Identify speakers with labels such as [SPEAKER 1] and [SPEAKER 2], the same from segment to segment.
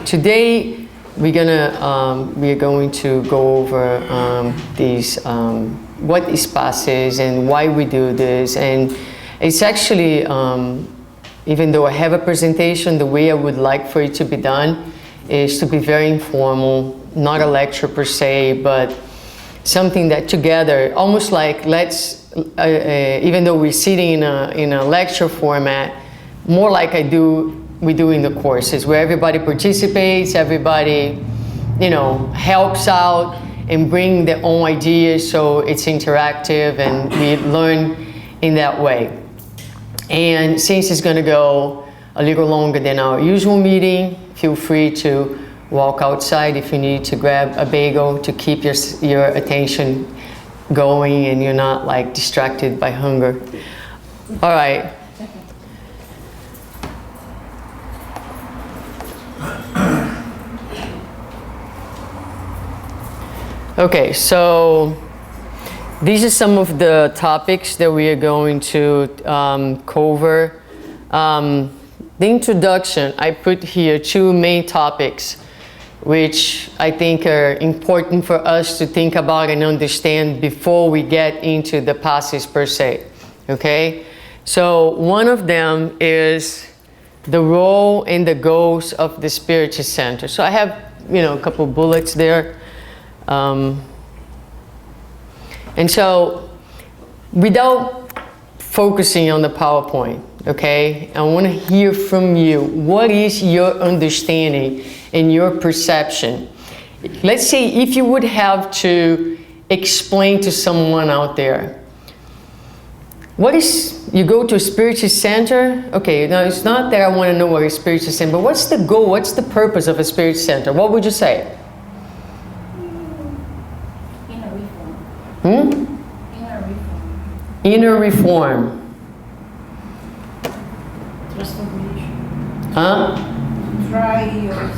[SPEAKER 1] Today we are going to go over what is passes and why we do this. And it's actually, even though I have a presentation, the way I would like for it to be done is to be very informal, not a lecture per se, but something that together, almost like even though we're sitting in a lecture format, more like we do in the courses, where everybody participates, everybody, helps out and bring their own ideas, so it's interactive and we learn in that way. And since it's going to go a little longer than our usual meeting, feel free to walk outside if you need to grab a bagel to keep your attention going and you're not like distracted by hunger. All right. Okay, so these are some of the topics that we are going to cover. The introduction, I put here 2 main topics which I think are important for us to think about and understand before we get into the passes per se. Okay? So one of them is the role and the goals of the Spiritual Center. So I have, a couple bullets there. And so, without focusing on the PowerPoint, okay, I want to hear from you. What is your understanding and your perception? Let's say if you would have to explain to someone out there, you go to a spiritual center? Okay, now it's not that I want to know what a spiritual center, but what's the goal, what's the purpose of a spiritual center? What would you say? Inner reform.
[SPEAKER 2] Transformation.
[SPEAKER 1] Huh?
[SPEAKER 2] Try your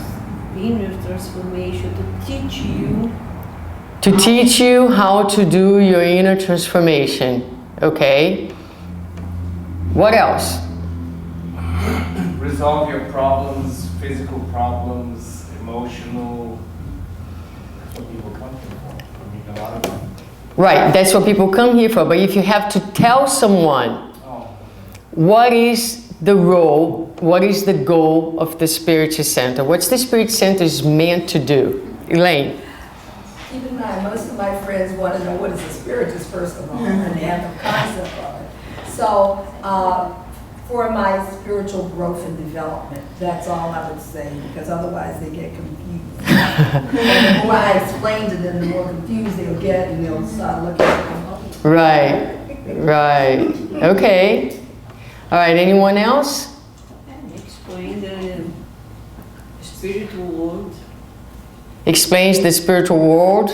[SPEAKER 2] inner transformation to teach you.
[SPEAKER 1] To teach you how to do your inner transformation. Okay. What else?
[SPEAKER 3] Resolve your problems, physical problems, emotional. That's what people come here for. I mean, a lot of them.
[SPEAKER 1] Right, that's what people come here for. But if you have to tell someone what is the role, what is the goal of the Spiritual Center, what's the Spiritual Center is meant to do? Elaine?
[SPEAKER 4] Keep in mind, most of my friends want to know what is a spiritist, first of all, and they have the concept of it. So, for my spiritual growth and development, that's all I would say, because otherwise they get confused. And the more I explain to them, the more confused they'll get, and they'll start looking at me.
[SPEAKER 1] Right. Okay. All right, anyone else?
[SPEAKER 2] Explain the spiritual world.
[SPEAKER 1] Explains the spiritual world.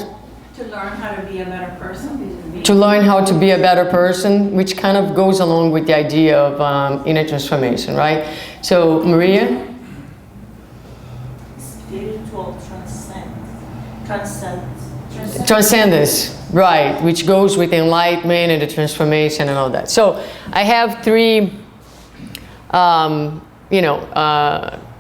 [SPEAKER 5] To learn how to be a better person.
[SPEAKER 1] To learn how to be a better person, which kind of goes along with the idea of inner transformation, right? So, Maria?
[SPEAKER 5] Spiritual
[SPEAKER 1] Transcendence, right, which goes with enlightenment and the transformation and all that. So, I have 3,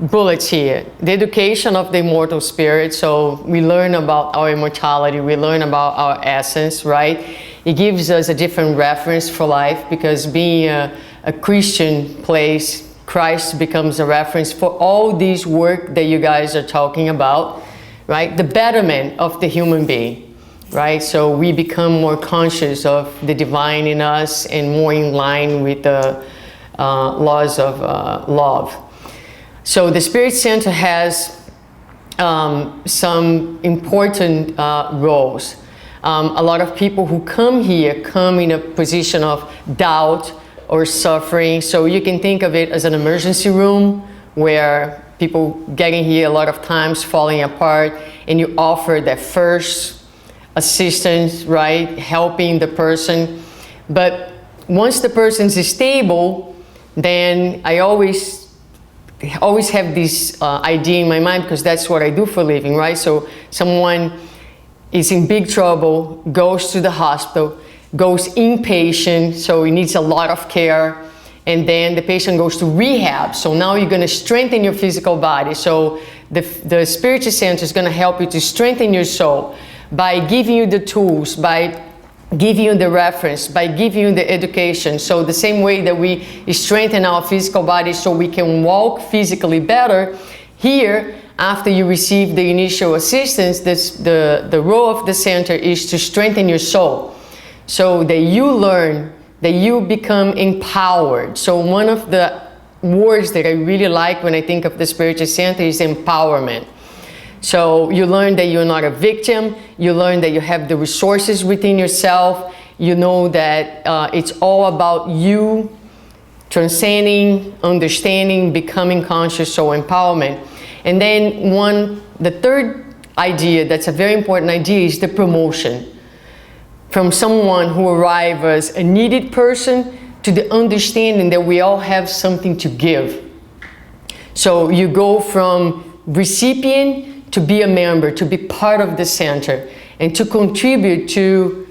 [SPEAKER 1] bullets here. The education of the immortal spirit. So we learn about our immortality. We learn about our essence, right? It gives us a different reference for life, because being a Christian place, Christ becomes a reference for all this work that you guys are talking about, right? The betterment of the human being, right? So we become more conscious of the divine in us and more in line with the laws of love. So the Spirit Center has some important roles. A lot of people who come here come in a position of doubt or suffering. So you can think of it as an emergency room where people getting here a lot of times falling apart, and you offer that first assistance, right? Helping the person. But once the person is stable, then I always have this idea in my mind, because that's what I do for a living, right? So someone is in big trouble, goes to the hospital, goes inpatient, so he needs a lot of care, and then the patient goes to rehab. So now you're going to strengthen your physical body. So the spiritual center is going to help you to strengthen your soul by giving you the tools, by giving you the reference, by giving you the education. So the same way that we strengthen our physical body so we can walk physically better, here, after you receive the initial assistance, the role of the center is to strengthen your soul so that you learn, that you become empowered. So one of the words that I really like when I think of the spiritual center is empowerment. So you learn that you're not a victim, you learn that you have the resources within yourself, you know that it's all about you transcending, understanding, becoming conscious, so empowerment. And then the third idea that's a very important idea is the promotion. From someone who arrives as a needed person to the understanding that we all have something to give. So you go from recipient to be a member, to be part of the center, and to contribute to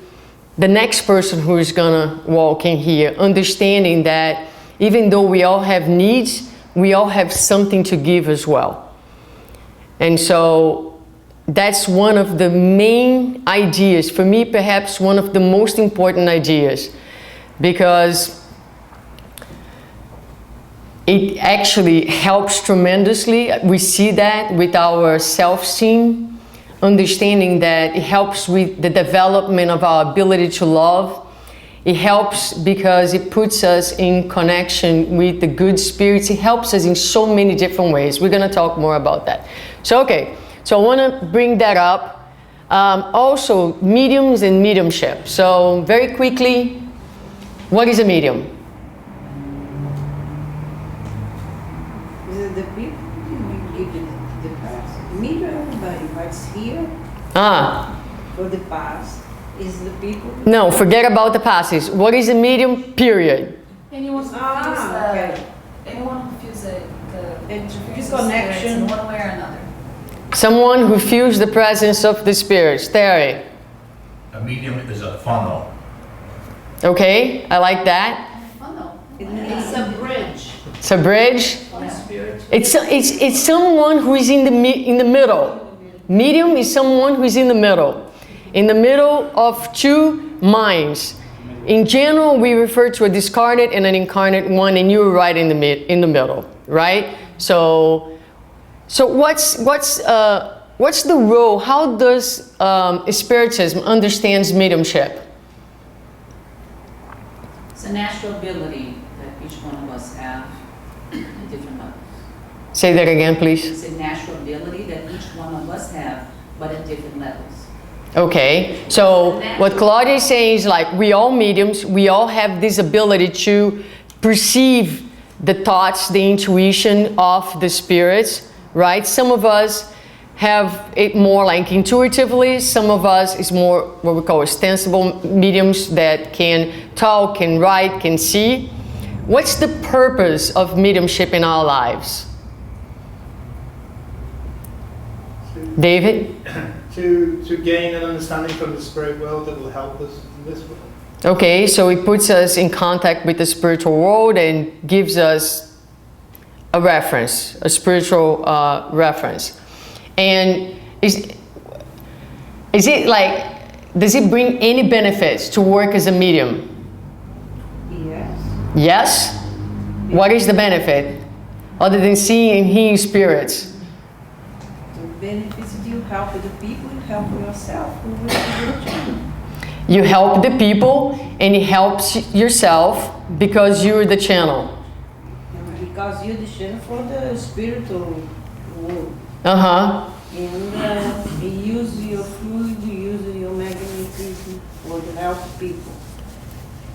[SPEAKER 1] the next person who is gonna walk in here, understanding that even though we all have needs, we all have something to give as well. And so that's one of the main ideas, for me perhaps one of the most important ideas, because it actually helps tremendously. We see that with our self-esteem, understanding that it helps with the development of our ability to love. It helps because it puts us in connection with the good spirits. It helps us in so many different ways. We're going to talk more about that. So, okay, so I want to bring that up. Also, mediums and mediumship. So, very quickly, what is a medium?
[SPEAKER 2] The people you give the past. Meet everybody what's here for the past is the people.
[SPEAKER 1] No, forget about the passes. What is a medium, period?
[SPEAKER 6] Anyone who feels the
[SPEAKER 2] Connection.
[SPEAKER 6] in one way or another.
[SPEAKER 1] Someone who feels the presence of the spirits. Terry.
[SPEAKER 7] A medium is a funnel.
[SPEAKER 1] Okay, I like that.
[SPEAKER 6] Funnel.
[SPEAKER 2] It's a bridge.
[SPEAKER 1] It's a bridge.
[SPEAKER 2] Spirit.
[SPEAKER 1] It's someone who is in the middle. Medium is someone who is in the middle of two minds. In general, we refer to a discarnate and an incarnate one, and you're right in the middle, right? So what's the role? How does Spiritism understands mediumship?
[SPEAKER 8] It's a natural ability that each one of us have at different levels.
[SPEAKER 1] Say that again, please.
[SPEAKER 8] It's a natural ability that each one of us have, but at different levels.
[SPEAKER 1] Okay, so what Claudia is saying is like we all mediums, we all have this ability to perceive the thoughts, the intuition of the spirits, right? Some of us have it more like intuitively, some of us is more what we call ostensible mediums that can talk, can write, can see. What's the purpose of mediumship in our lives? David?
[SPEAKER 9] To gain an understanding from the spirit world that will help us in this world.
[SPEAKER 1] Okay, so it puts us in contact with the spiritual world and gives us a reference, a spiritual reference. And is it like, does it bring any benefits to work as a medium?
[SPEAKER 2] Yes.
[SPEAKER 1] Yes? What is the benefit? Other than seeing and hearing spirits?
[SPEAKER 2] The benefits you help the people, you help yourself.
[SPEAKER 1] You help the people and it helps yourself because you're the channel.
[SPEAKER 2] Because you're the channel for the spiritual world.
[SPEAKER 1] Uh-huh.
[SPEAKER 2] And you use your fluid, you use your magnetism for to help people.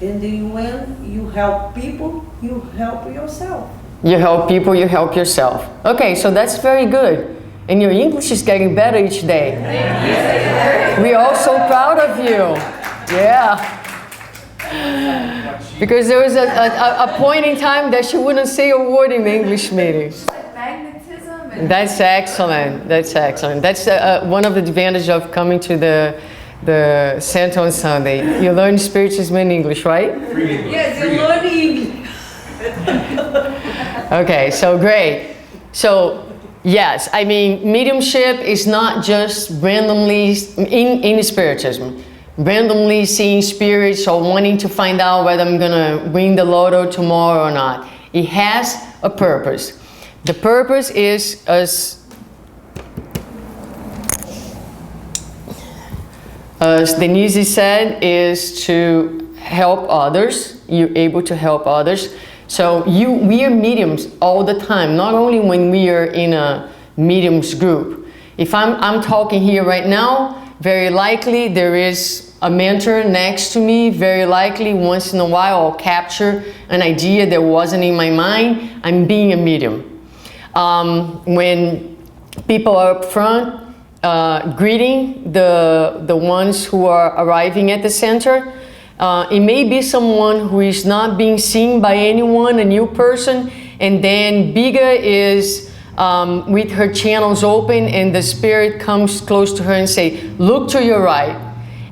[SPEAKER 2] And then when you help people, you help yourself.
[SPEAKER 1] You help people, you help yourself. Okay, so that's very good. And your English is getting better each day. We're all so proud of you. Yeah. Because there was a point in time that she wouldn't say a word in the English meetings.
[SPEAKER 6] Magnetism. And
[SPEAKER 1] That's excellent. That's excellent. That's one of the advantages of coming to the center on Sunday. You learn spiritism in English, right?
[SPEAKER 2] Yes, you learn English.
[SPEAKER 1] Okay, so great. So yes, I mean, mediumship is not just randomly, in spiritism, randomly seeing spirits or wanting to find out whether I'm gonna win the lotto tomorrow or not. It has a purpose. The purpose is, as Denise said, is to help others. You're able to help others. So we are mediums all the time, not only when we are in a mediums group. If I'm talking here right now, very likely there is a mentor next to me. Very likely once in a while I'll capture an idea that wasn't in my mind. I'm being a medium. When people are up front greeting the ones who are arriving at the center, it may be someone who is not being seen by anyone, a new person, and then Biga is with her channels open and the spirit comes close to her and say, look to your right.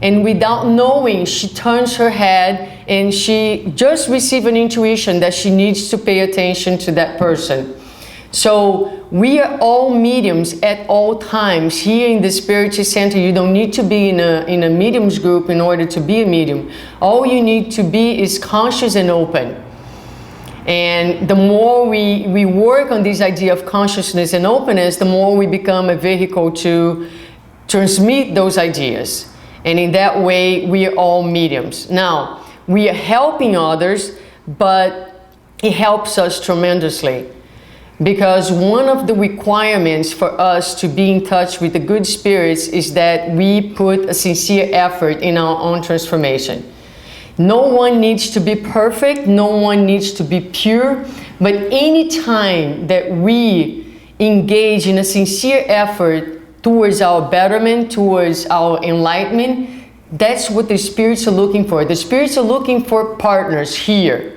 [SPEAKER 1] And without knowing, she turns her head and she just received an intuition that she needs to pay attention to that person. So we are all mediums at all times. Here in the Spiritual Center, you don't need to be in a mediums group in order to be a medium. All you need to be is conscious and open. And the more we work on this idea of consciousness and openness, the more we become a vehicle to transmit those ideas. And in that way, we are all mediums. Now, we are helping others, but it helps us tremendously. Because one of the requirements for us to be in touch with the good spirits is that we put a sincere effort in our own transformation. No one needs to be perfect, no one needs to be pure, but any time that we engage in a sincere effort towards our betterment, towards our enlightenment, that's what the spirits are looking for. The spirits are looking for partners here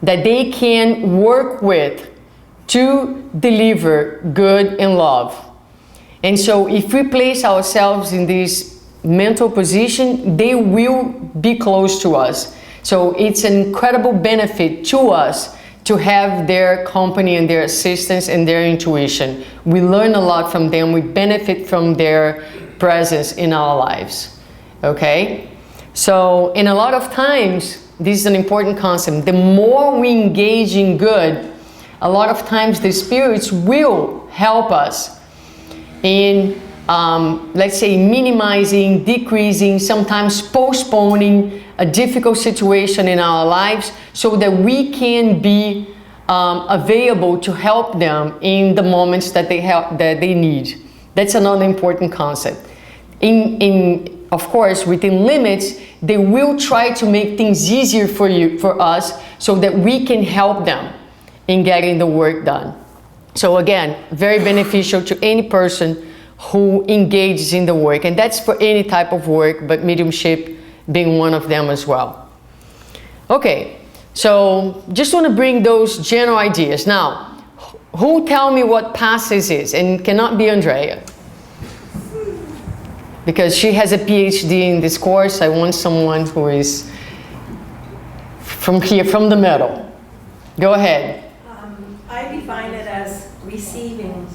[SPEAKER 1] that they can work with to deliver good and love. And so if we place ourselves in this mental position, they will be close to us. So it's an incredible benefit to us to have their company and their assistance and their intuition. We learn a lot from them. We benefit from their presence in our lives. Okay? So, and a lot of times, this is an important concept. The more we engage in good, a lot of times the spirits will help us in, let's say, minimizing, decreasing, sometimes postponing a difficult situation in our lives so that we can be available to help them in the moments that they need. That's another important concept. Of course, within limits, they will try to make things easier for us so that we can help them in getting the work done. So again, very beneficial to any person who engages in the work. And that's for any type of work, but mediumship being one of them as well. Okay, so just want to bring those general ideas. Now, who tell me what passes is? And cannot be Andrea, because she has a PhD in this course. I want someone who is from here, from the middle. Go ahead.
[SPEAKER 10] I define it as receiving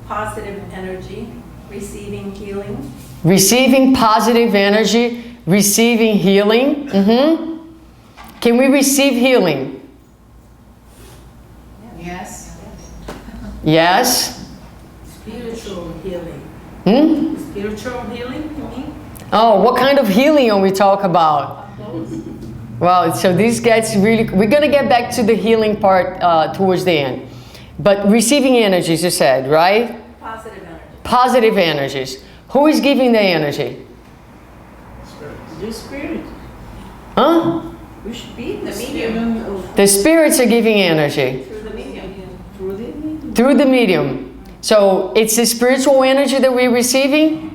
[SPEAKER 10] positive energy, receiving healing.
[SPEAKER 1] Receiving positive energy, receiving healing. Can we receive healing?
[SPEAKER 8] Yes.
[SPEAKER 1] Yes.
[SPEAKER 2] Spiritual healing. Spiritual healing, you mean?
[SPEAKER 1] Oh, what kind of healing are we talking about? Well, so this gets really... We're going to get back to the healing part towards the end. But receiving energies, you said, right?
[SPEAKER 10] Positive energy.
[SPEAKER 1] Positive energies. Who is giving the energy?
[SPEAKER 2] The spirit.
[SPEAKER 1] Huh?
[SPEAKER 2] We should be
[SPEAKER 10] The medium.
[SPEAKER 1] The spirits are giving energy.
[SPEAKER 10] Through the medium.
[SPEAKER 2] Through the medium.
[SPEAKER 1] Through the medium. So it's the spiritual energy that we're receiving?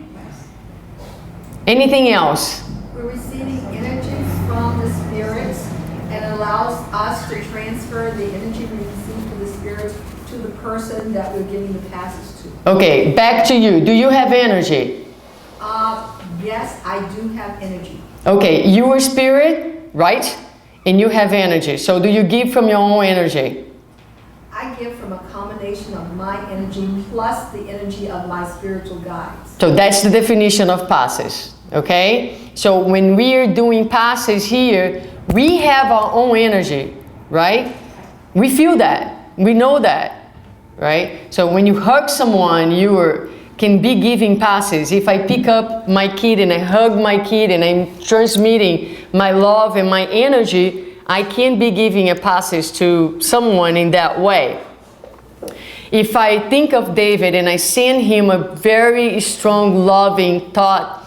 [SPEAKER 1] Anything else?
[SPEAKER 4] We're receiving energies from the spirits and allows us to transfer the energy we receive from the spirits to the person that we're giving the passes to.
[SPEAKER 1] Okay, back to you. Do you have energy?
[SPEAKER 4] Yes, I do have energy.
[SPEAKER 1] Okay, you are spirit, right? and you have energy. So do you give from your own energy?
[SPEAKER 4] I give from a combination of my energy plus the energy of my spiritual guides.
[SPEAKER 1] So that's the definition of passes, okay? So when we are doing passes here, we have our own energy, right? We feel that, we know that, right? So when you hug someone, can be giving passes. If I pick up my kid and I hug my kid and I'm transmitting my love and my energy, I can be giving a passes to someone in that way. If I think of David and I send him a very strong, loving thought,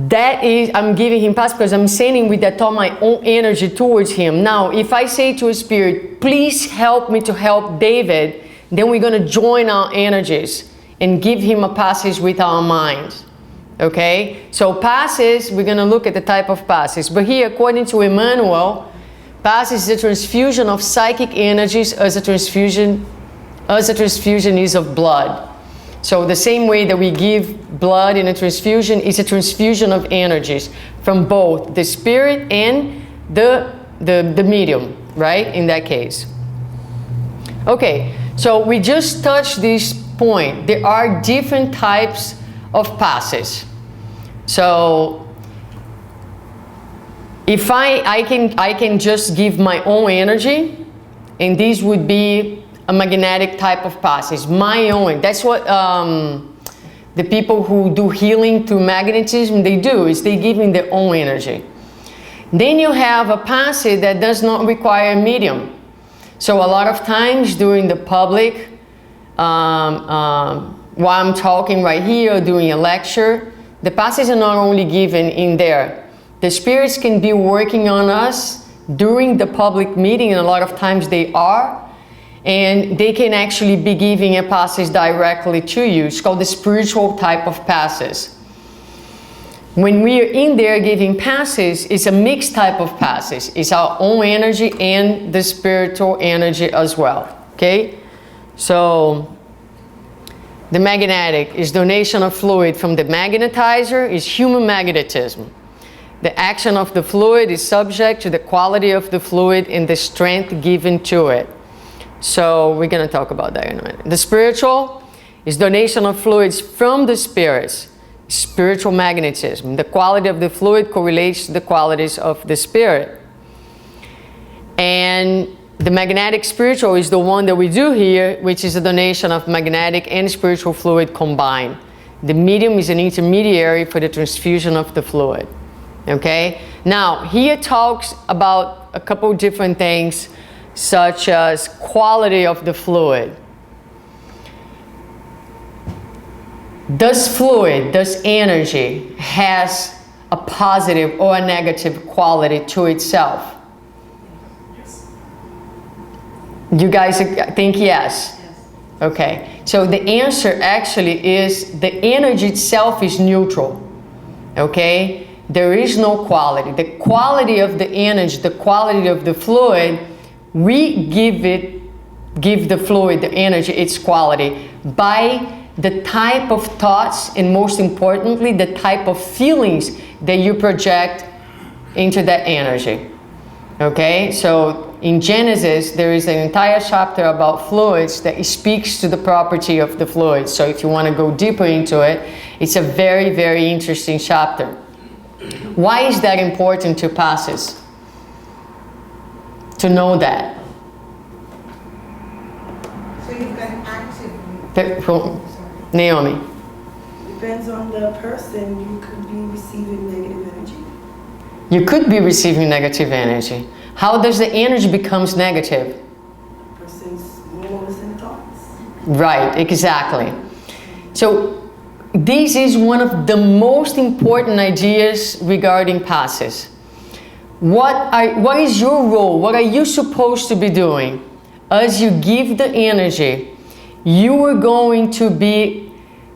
[SPEAKER 1] that is, I'm giving him passes because I'm sending with that thought my own energy towards him. Now, if I say to a spirit, please help me to help David, then we're going to join our energies and give him a passage with our minds. Okay? So passes, we're going to look at the type of passes. But here, according to Emmanuel, passes is a transfusion of psychic energies as a transfusion is of blood. So the same way that we give blood in a transfusion is a transfusion of energies from both the spirit and the medium, right? In that case. Okay, so we just touched this point. There are different types of passes. So if I can just give my own energy, and this would be a magnetic type of passes, my own. That's what the people who do healing through magnetism, they do, is they give in their own energy. Then you have a passage that does not require a medium. So a lot of times during the public, while I'm talking right here or doing a lecture, the passages are not only given in there. The spirits can be working on us during the public meeting, and a lot of times they are, and they can actually be giving a passage directly to you. It's called the spiritual type of passes. When we are in there giving passes, it's a mixed type of passes. It's our own energy and the spiritual energy as well. Okay? So the magnetic is donation of fluid from the magnetizer, is human magnetism. The action of the fluid is subject to the quality of the fluid and the strength given to it. So we're going to talk about that in a minute. The spiritual is donation of fluids from the spirits. Spiritual magnetism. The quality of the fluid correlates to the qualities of the spirit. And the magnetic spiritual is the one that we do here, which is a donation of magnetic and spiritual fluid combined. The medium is an intermediary for the transfusion of the fluid. Okay? Now, here talks about a couple different things, such as quality of the fluid. Does energy has a positive or a negative quality to itself?
[SPEAKER 3] Yes.
[SPEAKER 1] You guys think yes? Okay. So the answer actually is the energy itself is neutral. Okay? There is no quality. The quality of the energy, the quality of the fluid, we give the fluid, the energy, its quality by the type of thoughts, and most importantly, the type of feelings that you project into that energy. Okay, so in Genesis, there is an entire chapter about fluids that speaks to the property of the fluids. So if you want to go deeper into it, it's a very, very interesting chapter. Why is that important to passes? To know that.
[SPEAKER 2] So you've got active.
[SPEAKER 1] Naomi.
[SPEAKER 2] Depends on the person, you could be receiving negative energy.
[SPEAKER 1] You could be receiving negative energy. How does the energy becomes negative?
[SPEAKER 2] The person's moods and thoughts.
[SPEAKER 1] Right, exactly. So this is one of the most important ideas regarding passes. What is your role? What are you supposed to be doing? As you give the energy, you are going to be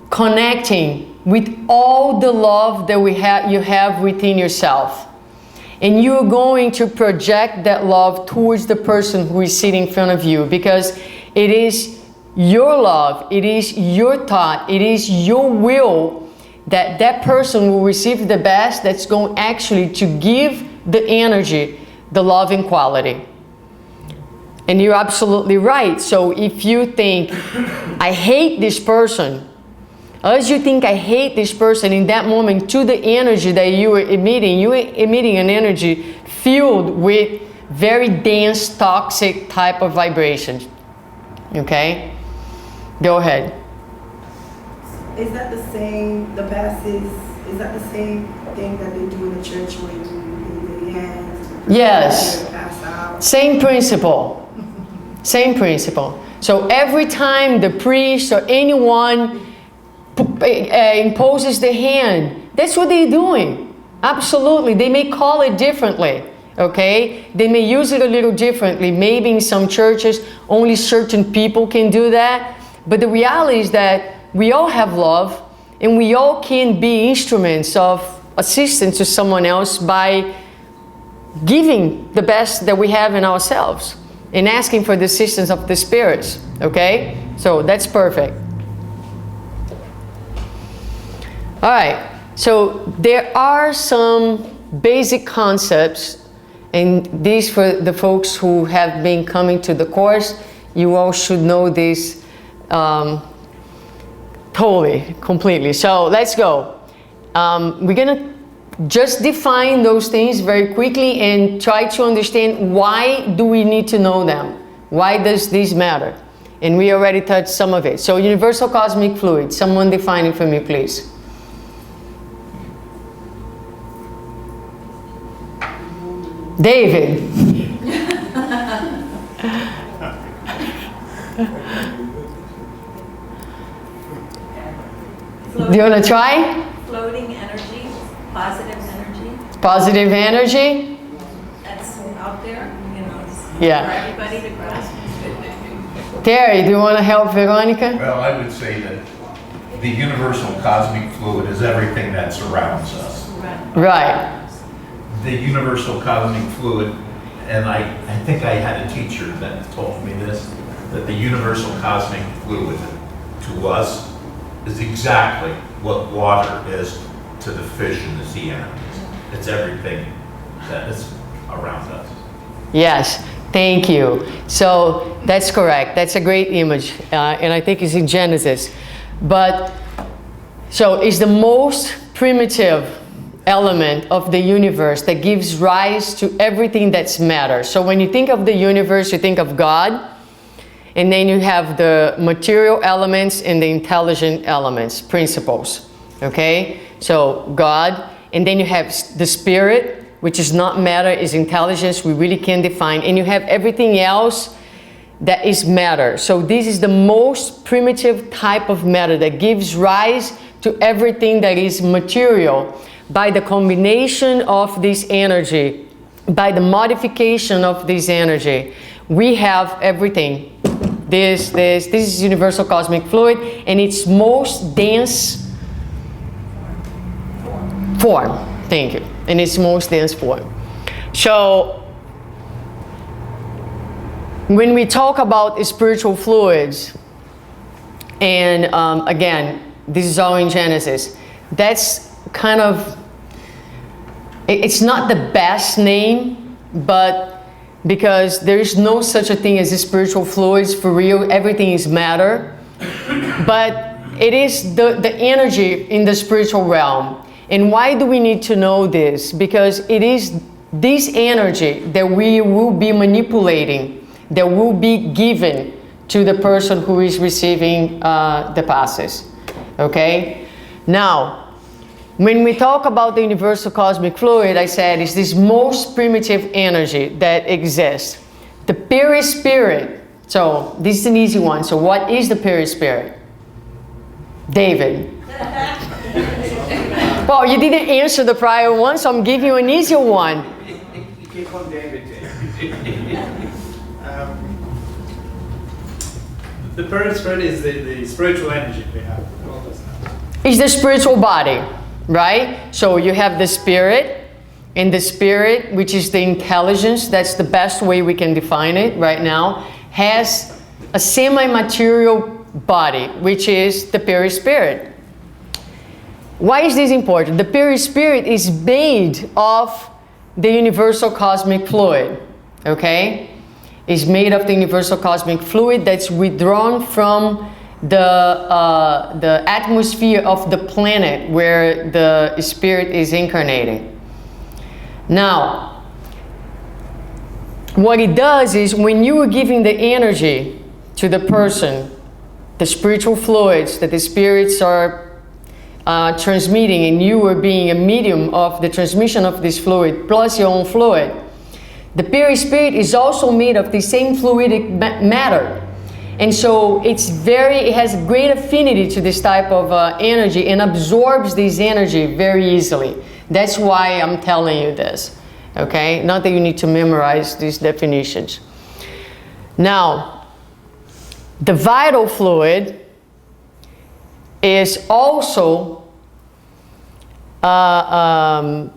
[SPEAKER 1] connecting with all the love that you have within yourself. And you're going to project that love towards the person who is sitting in front of you, because it is your love, it is your thought, it is your will that person will receive the best, that's going actually to give the energy the loving quality. And you're absolutely right. So if you think, I hate this person, as you think I hate this person, in that moment, to the energy that you were emitting an energy filled with very dense, toxic type of vibrations. Okay? Go ahead.
[SPEAKER 11] Is that the same, the passes, is that the same thing that they do in the church when you lay hands?
[SPEAKER 1] Yes.
[SPEAKER 11] Pass out?
[SPEAKER 1] Same principle. Same principle. So every time the priest or anyone imposes the hand, that's what they're doing. Absolutely. They may call it differently. Okay? They may use it a little differently. Maybe in some churches, only certain people can do that. But the reality is that we all have love, and we all can be instruments of assistance to someone else by giving the best that we have in ourselves and asking for the assistance of the spirits. Okay? So that's perfect. All right. So there are some basic concepts, and these for the folks who have been coming to the course, you all should know this totally, completely. So let's go. We're going to just define those things very quickly and try to understand why do we need to know them? Why does this matter? And we already touched some of it. So universal cosmic fluid, someone define it for me, please. David. Do you want to try?
[SPEAKER 10] Floating energy, positive energy.
[SPEAKER 1] Positive energy?
[SPEAKER 10] That's out there, you know,
[SPEAKER 1] Yeah.
[SPEAKER 10] for everybody to grasp.
[SPEAKER 1] Terry, do you want to help Veronica?
[SPEAKER 7] Well, I would say that the universal cosmic fluid is everything that surrounds us.
[SPEAKER 1] Right.
[SPEAKER 7] The universal cosmic fluid, and I think I had a teacher that told me this, that the universal cosmic fluid to us is exactly what water is to the fish and the sea animals. It's everything that is around us.
[SPEAKER 1] Yes, thank you. So that's correct. That's a great image, and I think it's in Genesis. But so it's the most primitive element of the universe that gives rise to everything that's matter. So when you think of the universe, you think of God, and then you have the material elements and the intelligent elements, principles. Okay? So God, and then you have the spirit, which is not matter, is intelligence, we really can define, and you have everything else that is matter. So this is the most primitive type of matter that gives rise to everything that is material. By the combination of this energy, by the modification of this energy, we have everything. This is universal cosmic fluid, and its most dense form. Thank you. In its most dense form. So, when we talk about spiritual fluids, and again, this is all in Genesis, that's kind of, it's not the best name, but because there is no such a thing as spiritual fluids for real, everything is matter, but it is the energy in the spiritual realm. And why do we need to know this? Because it is this energy that we will be manipulating, that will be given to the person who is receiving the passes. Okay? Now, when we talk about the universal cosmic fluid, I said it's this most primitive energy that exists. The perispirit. So this is an easy one. So what is the perispirit? David. Well, you didn't answer the prior one, so I'm giving you an easier one.
[SPEAKER 9] Keep on David. The perispirit is the spiritual energy we have.
[SPEAKER 1] It's the spiritual body. Right? So you have the spirit, and the spirit, which is the intelligence, that's the best way we can define it right now, has a semi-material body, which is the perispirit. Why is this important? The perispirit is made of the universal cosmic fluid, okay? Is made of the universal cosmic fluid that's withdrawn from the atmosphere of the planet where the spirit is incarnating. Now, what it does is when you are giving the energy to the person, the spiritual fluids that the spirits are transmitting, and you are being a medium of the transmission of this fluid plus your own fluid, the perispirit is also made of the same fluidic matter. And so it has great affinity to this type of energy and absorbs this energy very easily. That's why I'm telling you this, okay? Not that you need to memorize these definitions. Now, the vital fluid is also a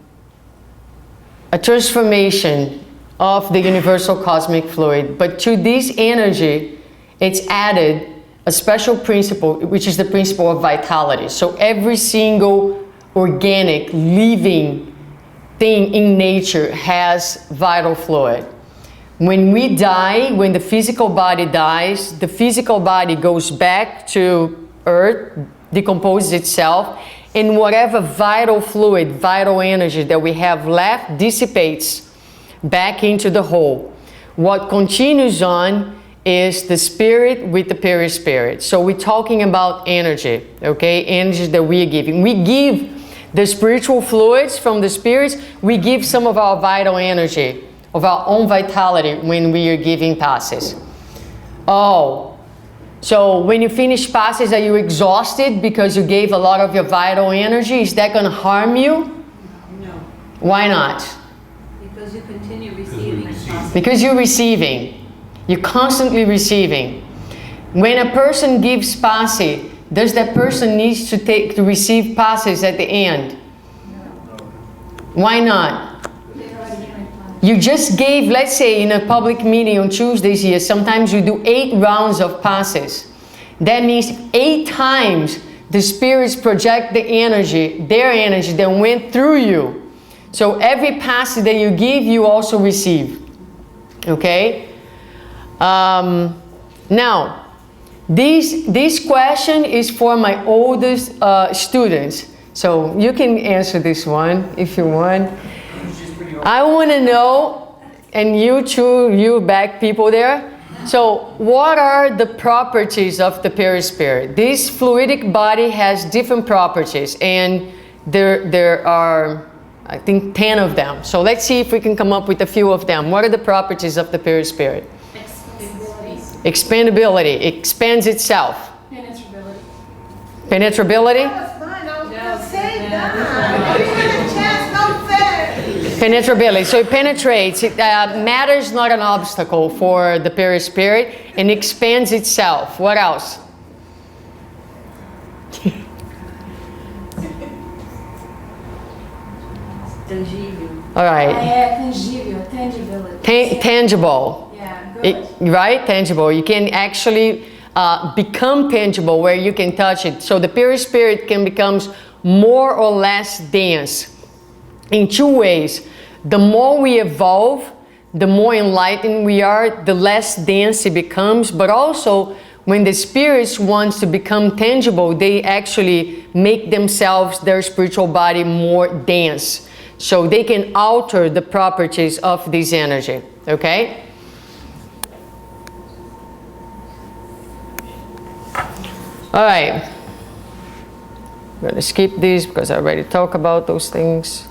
[SPEAKER 1] transformation of the universal cosmic fluid. But to this energy, it's added a special principle, which is the principle of vitality. So every single organic, living thing in nature has vital fluid. When we die, when the physical body dies, the physical body goes back to earth, decomposes itself, and whatever vital fluid, vital energy that we have left dissipates back into the whole. What continues on is the spirit with the perispirit. So we're talking about energy, okay? Energy that we are giving. We give the spiritual fluids from the spirits, we give some of our vital energy, of our own vitality when we are giving passes. Oh, so when you finish passes, are you exhausted because you gave a lot of your vital energy? Is that going to harm you?
[SPEAKER 10] No,
[SPEAKER 1] Why not?
[SPEAKER 10] because you continue receiving.
[SPEAKER 1] Because you're receiving. You're constantly receiving. When a person gives passe, does that person need to receive passes at the end? Why not? You just gave, let's say in a public meeting on Tuesdays here, sometimes you do 8 rounds of passes. That means 8 times the spirits project the energy, their energy that went through you. So every pass that you give, you also receive. Okay? Now, this question is for my oldest students. So you can answer this one if you want. I want to know, and you too, you back people there. So what are the properties of the perispirit? This fluidic body has different properties, and there are, I think, 10 of them. So let's see if we can come up with a few of them. What are the properties of the perispirit? Expandability. It expands itself.
[SPEAKER 6] Penetrability.
[SPEAKER 1] Penetrability.
[SPEAKER 11] That was mine. I was going to say that. Give me the chance, no fair.
[SPEAKER 1] Penetrability. So it penetrates. Matter is not an obstacle for the perispirit, and expands itself. What else?
[SPEAKER 10] Tangível.
[SPEAKER 1] All right.
[SPEAKER 6] Tangível, tangibility.
[SPEAKER 1] Tangible.
[SPEAKER 6] Yeah, good.
[SPEAKER 1] Right? Tangible. You can actually become tangible where you can touch it. So the perispirit can become more or less dense in 2 ways. The more we evolve, the more enlightened we are, the less dense it becomes. But also, when the spirits want to become tangible, they actually make themselves, their spiritual body, more dense. So they can alter the properties of this energy. Okay? All right. I'm going to skip this because I already talked about those things.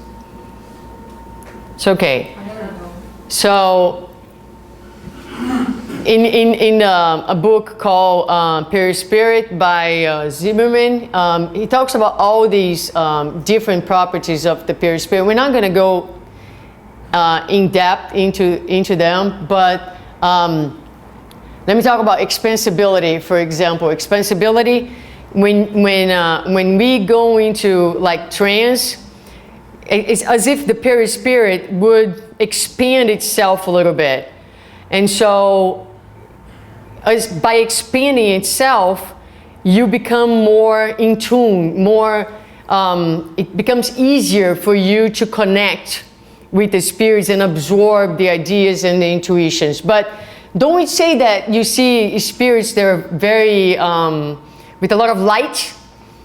[SPEAKER 1] It's okay. So, in a book called Perispirit by Zimmerman, he talks about all these different properties of the perispirit. We're not going to go in depth into them, but let me talk about expansibility, for example. Expansibility, when we go into like trance, it's as if the perispirit would expand itself a little bit. And so, by expanding itself, you become more in tune, it becomes easier for you to connect with the spirits and absorb the ideas and the intuitions. But don't say that you see spirits that are very, with a lot of light.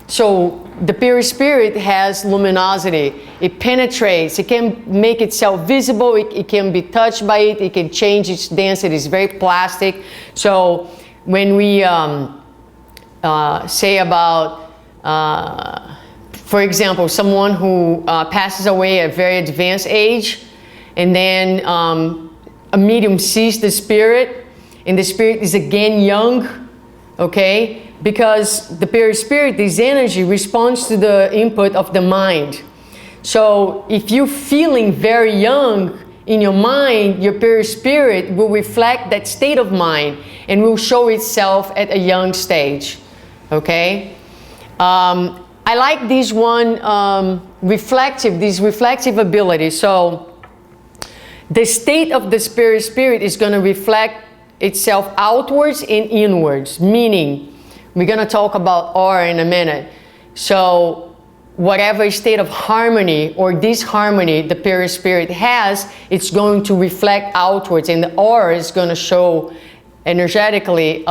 [SPEAKER 1] So the perispirit has luminosity. It penetrates. It can make itself visible. It can be touched by it. It can change its density. It's very plastic. So when we say about, for example, someone who passes away at a very advanced age, and then a medium sees the spirit, and the spirit is again young, okay? Because the perispirit, this energy, responds to the input of the mind. So if you're feeling very young in your mind, your perispirit will reflect that state of mind and will show itself at a young stage, okay? I like this one, this reflective ability. So the state of the perispirit is going to reflect itself outwards and inwards, meaning we're going to talk about aura in a minute. So whatever state of harmony or disharmony the perispirit has, it's going to reflect outwards, and the aura is going to show energetically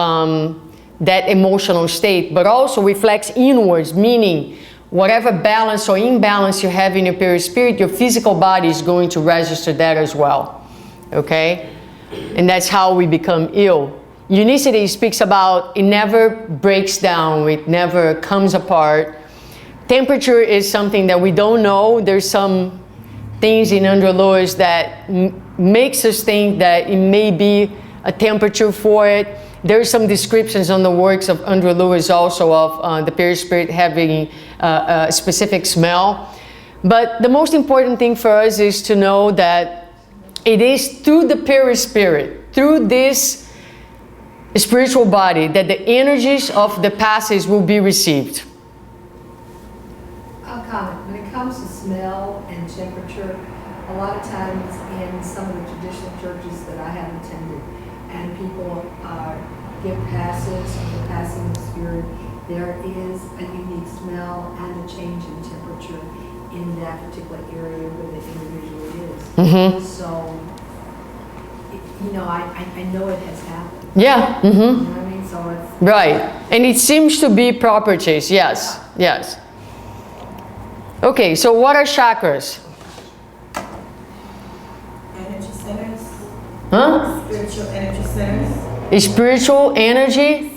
[SPEAKER 1] that emotional state, but also reflects inwards, meaning whatever balance or imbalance you have in your perispirit, your physical body is going to register that as well, okay? And that's how we become ill. Unicity speaks about it never breaks down, it never comes apart. Temperature is something that we don't know. There's some things in Andrew Lewis that makes us think that it may be a temperature for it. There's some descriptions on the works of Andrew Lewis also of the perispirit having a specific smell. But the most important thing for us is to know that it is through the perispirit, through this spiritual body, that the energies of the passes will be received.
[SPEAKER 4] I'll comment. When it comes to smell and temperature, a lot of times in some of the traditional churches that I have attended, and people give passes or the passing of spirit, there is a unique smell and a change in temperature in that particular area where the individual is.
[SPEAKER 1] Mm-hmm.
[SPEAKER 4] So, you know, I know it has happened.
[SPEAKER 1] Yeah. Mm-hmm.
[SPEAKER 4] You know what I mean? So it's
[SPEAKER 1] right. And it seems to be properties. Yes. Yes. Okay, so what are chakras?
[SPEAKER 11] Energy centers.
[SPEAKER 1] Huh?
[SPEAKER 11] Spiritual energy centers.
[SPEAKER 1] Spiritual energy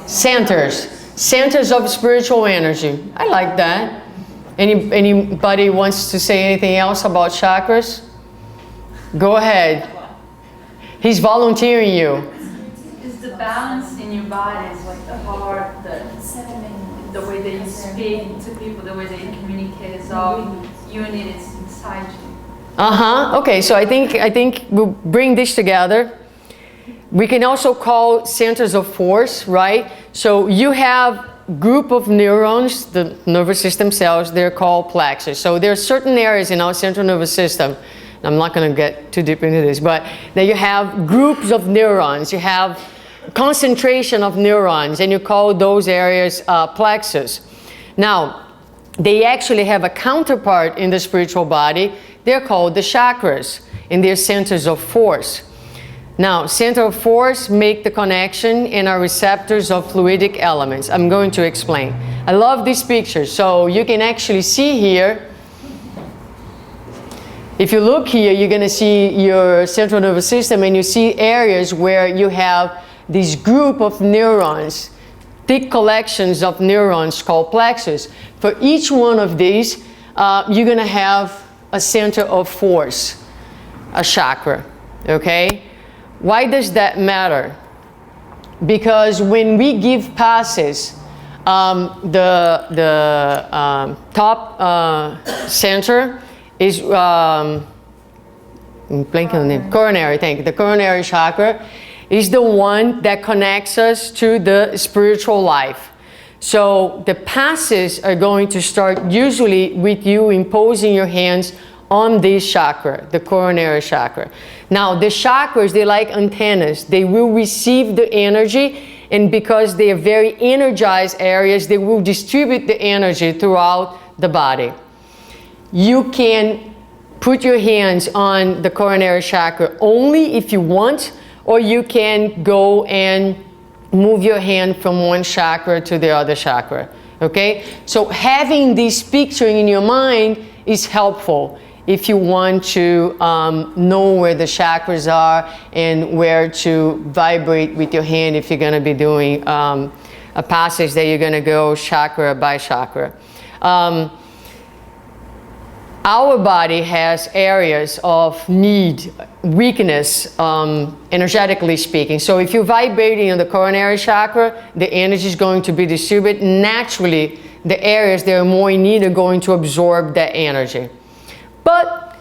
[SPEAKER 11] Centers.
[SPEAKER 1] Centers of spiritual energy. I like that. Anybody wants to say anything else about chakras? Go ahead. He's volunteering you.
[SPEAKER 6] Is the balance in your body, is like the heart, the way that you speak to people, the way that you communicate is all unit, it's inside you.
[SPEAKER 1] Uh-huh. Okay, so I think we'll bring this together. We can also call centers of force, right? So you have group of neurons, the nervous system cells, they're called plexus. So there are certain areas in our central nervous system, I'm not going to get too deep into this, but that you have groups of neurons, you have concentration of neurons, and you call those areas plexus. Now, they actually have a counterpart in the spiritual body. They're called the chakras, and they're centers of force. Now, center of force make the connection and are receptors of fluidic elements. I'm going to explain. I love this picture. So you can actually see here, if you look here, you're going to see your central nervous system, and you see areas where you have this group of neurons, thick collections of neurons called plexus. For each one of these, you're going to have a center of force, a chakra, okay? Why does that matter? Because when we give passes, the top center is I'm blanking on the name. Coronary, thank you. The coronary chakra is the one that connects us to the spiritual life. So the passes are going to start usually with you imposing your hands on this chakra, the coronary chakra. Now the chakras, they're like antennas. They will receive the energy, and because they are very energized areas, they will distribute the energy throughout the body. You can put your hands on the coronary chakra only if you want, or you can go and move your hand from one chakra to the other chakra. Okay? So having this picture in your mind is helpful if you want to know where the chakras are and where to vibrate with your hand if you're going to be doing a passage that you're going to go chakra by chakra. Our body has areas of need, weakness, energetically speaking. So if you're vibrating in the coronary chakra, the energy is going to be distributed. Naturally, the areas that are more in need are going to absorb that energy. But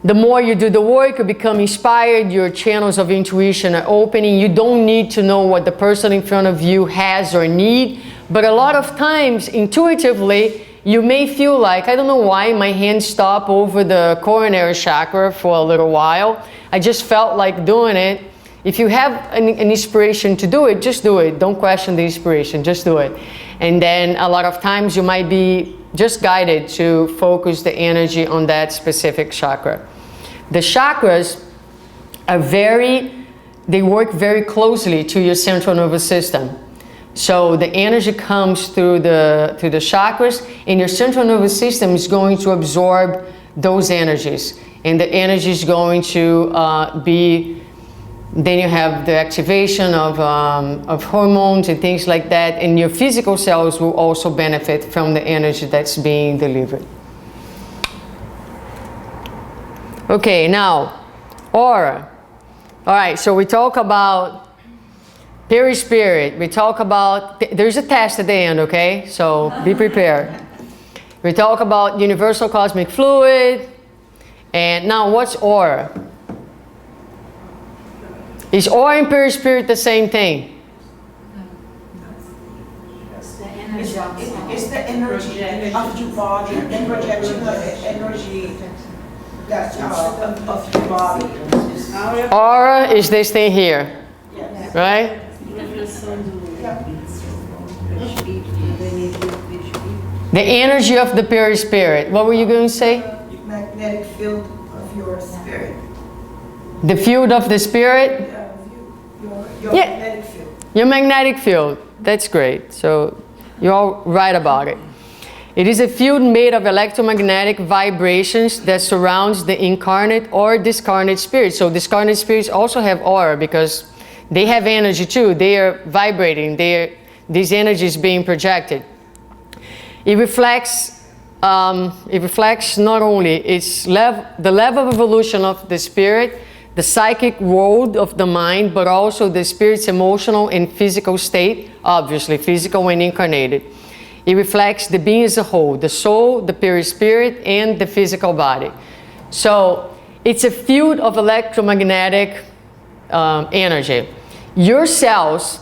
[SPEAKER 1] the more you do the work, you become inspired, your channels of intuition are opening. You don't need to know what the person in front of you has or need. But a lot of times, intuitively, you may feel like, I don't know why, my hands stop over the coronary chakra for a little while. I just felt like doing it. If you have an inspiration to do it, just do it. Don't question the inspiration, just do it. And then a lot of times you might be just guided to focus the energy on that specific chakra. The chakras are they work very closely to your central nervous system. So the energy comes through the chakras, and your central nervous system is going to absorb those energies. And the energy is going to then you have the activation of hormones and things like that, and your physical cells will also benefit from the energy that's being delivered. Okay, now, aura. All right, so we talk about perispirit. We talk about, there's a test at the end, okay? So be prepared. We talk about universal cosmic fluid. And now, what's aura? Is aura and perispirit the same thing?
[SPEAKER 6] It's the energy.
[SPEAKER 11] It's the energy of your body, the projection of the energy that's of your body.
[SPEAKER 1] Aura is this thing here, right? The energy of the perispirit. What were you going to say?
[SPEAKER 11] Magnetic field of your spirit.
[SPEAKER 1] The field of the spirit?
[SPEAKER 11] Your magnetic field.
[SPEAKER 1] Your magnetic field. That's great. So you're all right about it. It is a field made of electromagnetic vibrations that surrounds the incarnate or discarnate spirit. So discarnate spirits also have aura because they have energy too. They are vibrating. This energy is being projected. It reflects not only the level of evolution of the spirit, the psychic world of the mind, but also the spirit's emotional and physical state, obviously physical and incarnated. It reflects the being as a whole, the soul, the perispirit, and the physical body. So it's a field of electromagnetic energy. Your cells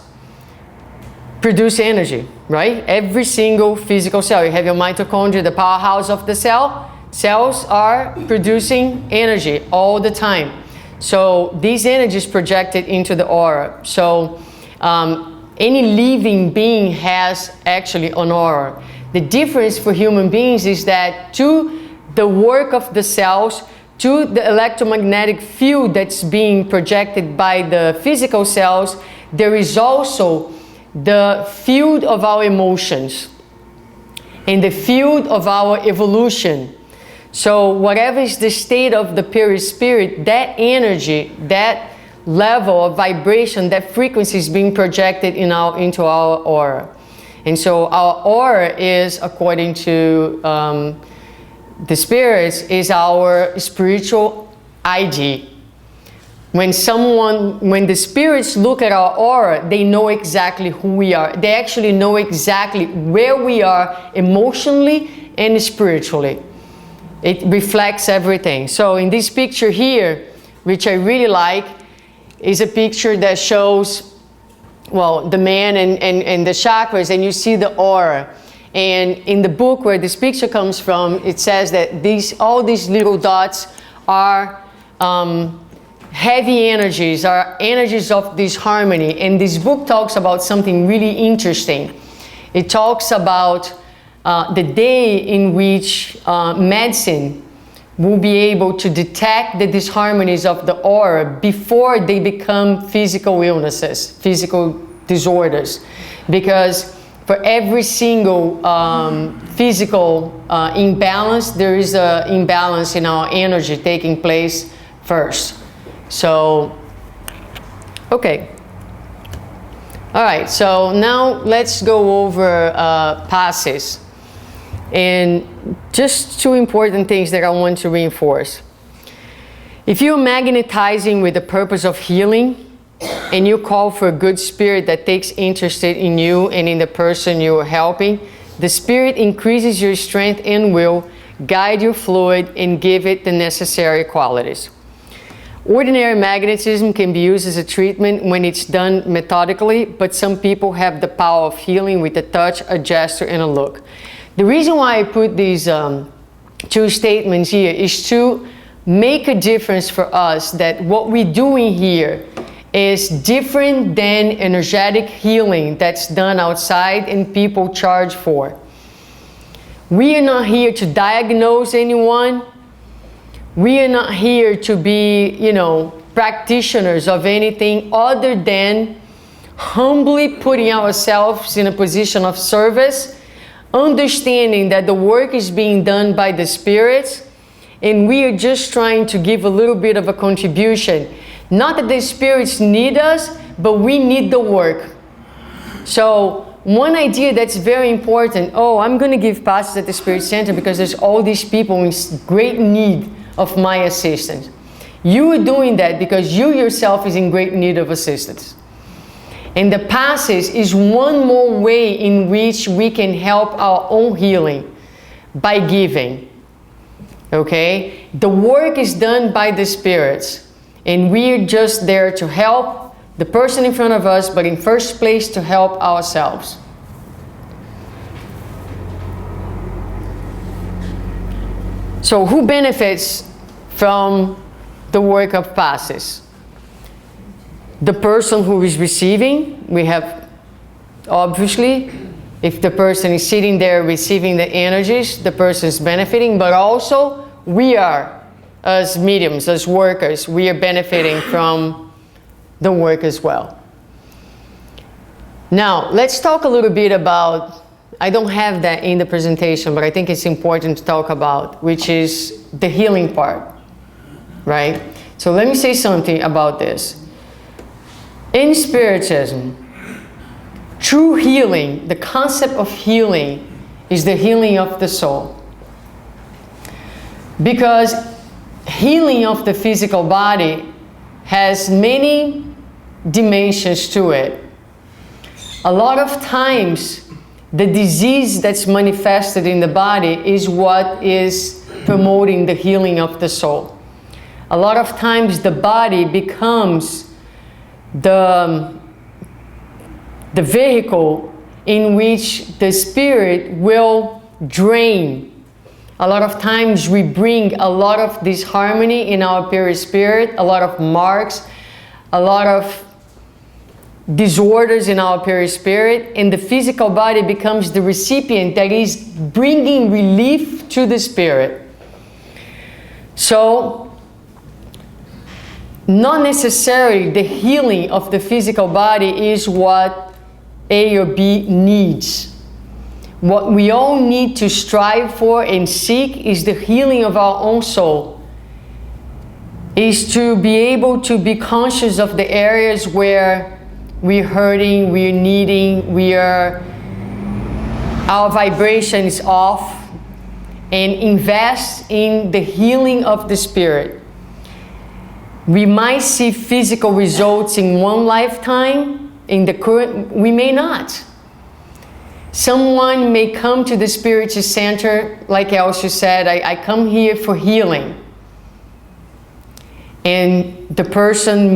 [SPEAKER 1] produce energy, right? Every single physical cell. You have your mitochondria, the powerhouse of the cell. Cells are producing energy all the time. So this energy is projected into the aura. So any living being has actually an aura. The difference for human beings is that to the work of the cells, to the electromagnetic field that's being projected by the physical cells, there is also the field of our emotions and the field of our evolution. So whatever is the state of the perispirit, that energy, that level of vibration, that frequency is being projected into our aura. And so our aura is, according to the spirits, is our spiritual ID. When the spirits look at our aura, they know exactly who we are. They actually know exactly where we are emotionally and spiritually. It reflects everything. So in this picture here, which I really like, is a picture that shows, well, the man and the chakras, and you see the aura. And in the book where this picture comes from, it says that all these little dots are heavy energies, are energies of this harmony. And this book talks about something really interesting. It talks about the day in which medicine will be able to detect the disharmonies of the aura before they become physical illnesses, physical disorders. Because for every single physical imbalance, there is an imbalance in our energy taking place first. So, okay. All right, so now let's go over passes. And just two important things that I want to reinforce. If you're magnetizing with the purpose of healing, and you call for a good spirit that takes interest in you and in the person you are helping, the spirit increases your strength and will, guide your fluid, and give it the necessary qualities. Ordinary magnetism can be used as a treatment when it's done methodically, but some people have the power of healing with a touch, a gesture, and a look. The reason why I put these two statements here is to make a difference for us that what we're doing here is different than energetic healing that's done outside and people charge for. We are not here to diagnose anyone. We are not here to be, practitioners of anything other than humbly putting ourselves in a position of service, understanding that the work is being done by the spirits, and we are just trying to give a little bit of a contribution. Not that the spirits need us, but we need the work. So one idea that's very important, I'm going to give passes at the Spirit Center because there's all these people in great need of my assistance. You are doing that because you yourself is in great need of assistance. And the passes is one more way in which we can help our own healing by giving. Okay? The work is done by the spirits. And we're just there to help the person in front of us, but in first place to help ourselves. So who benefits from the work of passes? The person who is receiving. We have, obviously, if the person is sitting there receiving the energies, the person is benefiting, but also we are, as mediums, as workers, we are benefiting from the work as well. Now, let's talk a little bit about, I don't have that in the presentation, but I think it's important to talk about, which is the healing part, right? So let me say something about this. In Spiritism, true healing, the concept of healing, is the healing of the soul. Because healing of the physical body has many dimensions to it. A lot of times, the disease that's manifested in the body is what is promoting the healing of the soul. A lot of times, the body becomes the vehicle in which the spirit will drain. A lot of times we bring a lot of disharmony in our perispirit, a lot of marks, a lot of disorders in our perispirit, and the physical body becomes the recipient that is bringing relief to the spirit. So, not necessarily the healing of the physical body is what A or B needs. What we all need to strive for and seek is the healing of our own soul. Is to be able to be conscious of the areas where we're hurting, we're needing, our vibration is off, and invest in the healing of the spirit. We might see physical results in one lifetime, in the current, we may not. Someone may come to the Spiritual Center, like Elsie said, I come here for healing. And the person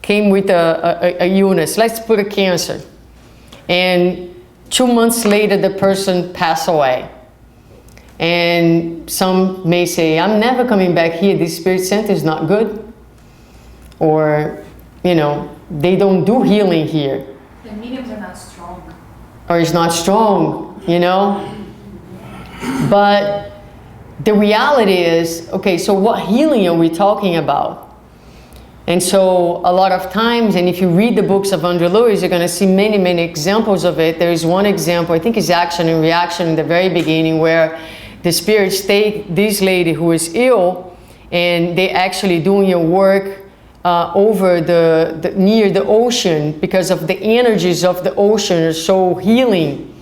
[SPEAKER 1] came with a illness, let's put a cancer. And 2 months later, the person passed away. And some may say, I'm never coming back here, this Spirit Center is not good. Or, they don't do healing here.
[SPEAKER 6] The mediums are not strong.
[SPEAKER 1] Or it's not strong, But the reality is, okay, so what healing are we talking about? And so a lot of times, and if you read the books of Andrew Lewis, you're going to see many, many examples of it. There is one example, I think it's Action and Reaction in the very beginning, where the spirits take this lady who is ill, and they actually doing a work over near the ocean, because of the energies of the ocean are so healing.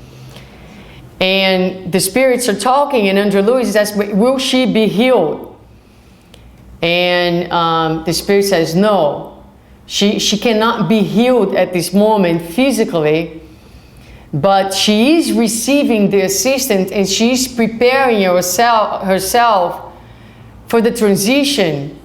[SPEAKER 1] And the spirits are talking, and Andrew Lewis asks, will she be healed? And the spirit says, no, she cannot be healed at this moment physically, but she is receiving the assistance, and she's preparing herself for the transition.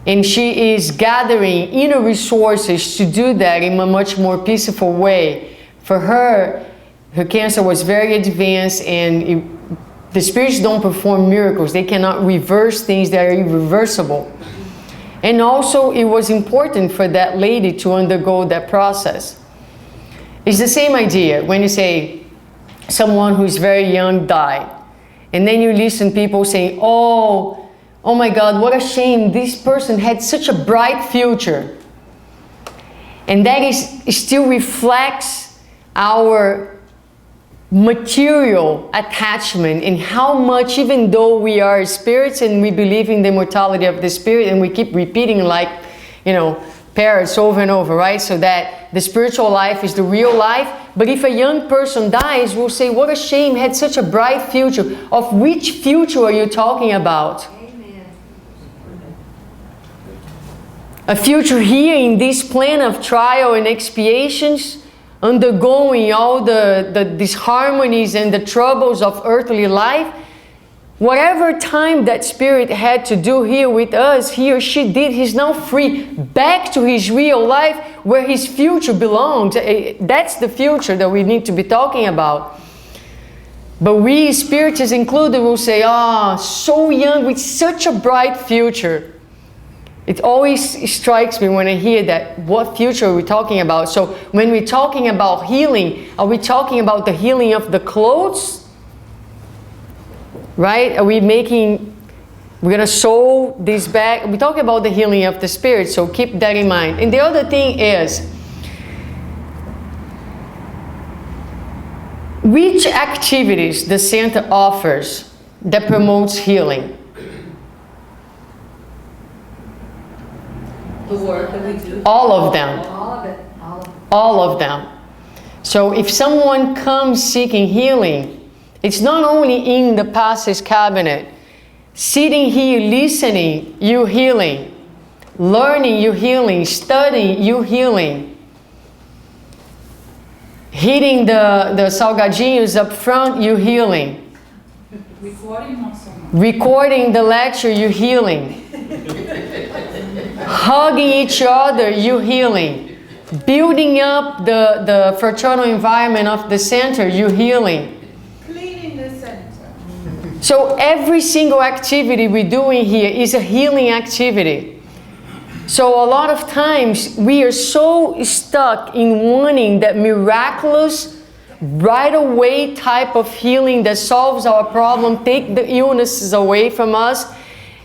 [SPEAKER 1] And she is gathering inner resources to do that in a much more peaceful way. For her, her cancer was very advanced, and the spirits don't perform miracles. They cannot reverse things that are irreversible. And also, it was important for that lady to undergo that process. It's the same idea when you say someone who's very young died. And then you listen to people saying, oh my God, what a shame. This person had such a bright future. And that still reflects our material attachment, and how much, even though we are spirits and we believe in the immortality of the spirit, and we keep repeating like, parrots over and over, right? So that the spiritual life is the real life. But if a young person dies, we'll say, what a shame, had such a bright future. Of which future are you talking about?
[SPEAKER 4] Amen.
[SPEAKER 1] A future here in this plane of trial and expiations, undergoing all the disharmonies and the troubles of earthly life. Whatever time that spirit had to do here with us, he or she did, he's now free back to his real life where his future belongs. That's the future that we need to be talking about. But we, spirits included, will say, so young with such a bright future. It always strikes me when I hear that, what future are we talking about? So when we're talking about healing, are we talking about the healing of the clothes? Right? Are we we're going to sew this back? We're talking about the healing of the spirit, so keep that in mind. And the other thing is, which activities the center offers that promotes healing?
[SPEAKER 10] The work that we do.
[SPEAKER 1] All of them.
[SPEAKER 4] All of it.
[SPEAKER 1] All of them. So if someone comes seeking healing, it's not only in the passage cabinet. Sitting here listening, you healing. Learning, you healing. Studying, you healing. Hitting the salgadinhos up front, you healing. Recording the lecture, you healing. Hugging each other, you healing. Building up the fraternal environment of the center, you healing.
[SPEAKER 11] Cleaning the center.
[SPEAKER 1] So every single activity we're doing here is a healing activity. So a lot of times we are so stuck in wanting that miraculous, right away type of healing that solves our problem, take the illnesses away from us.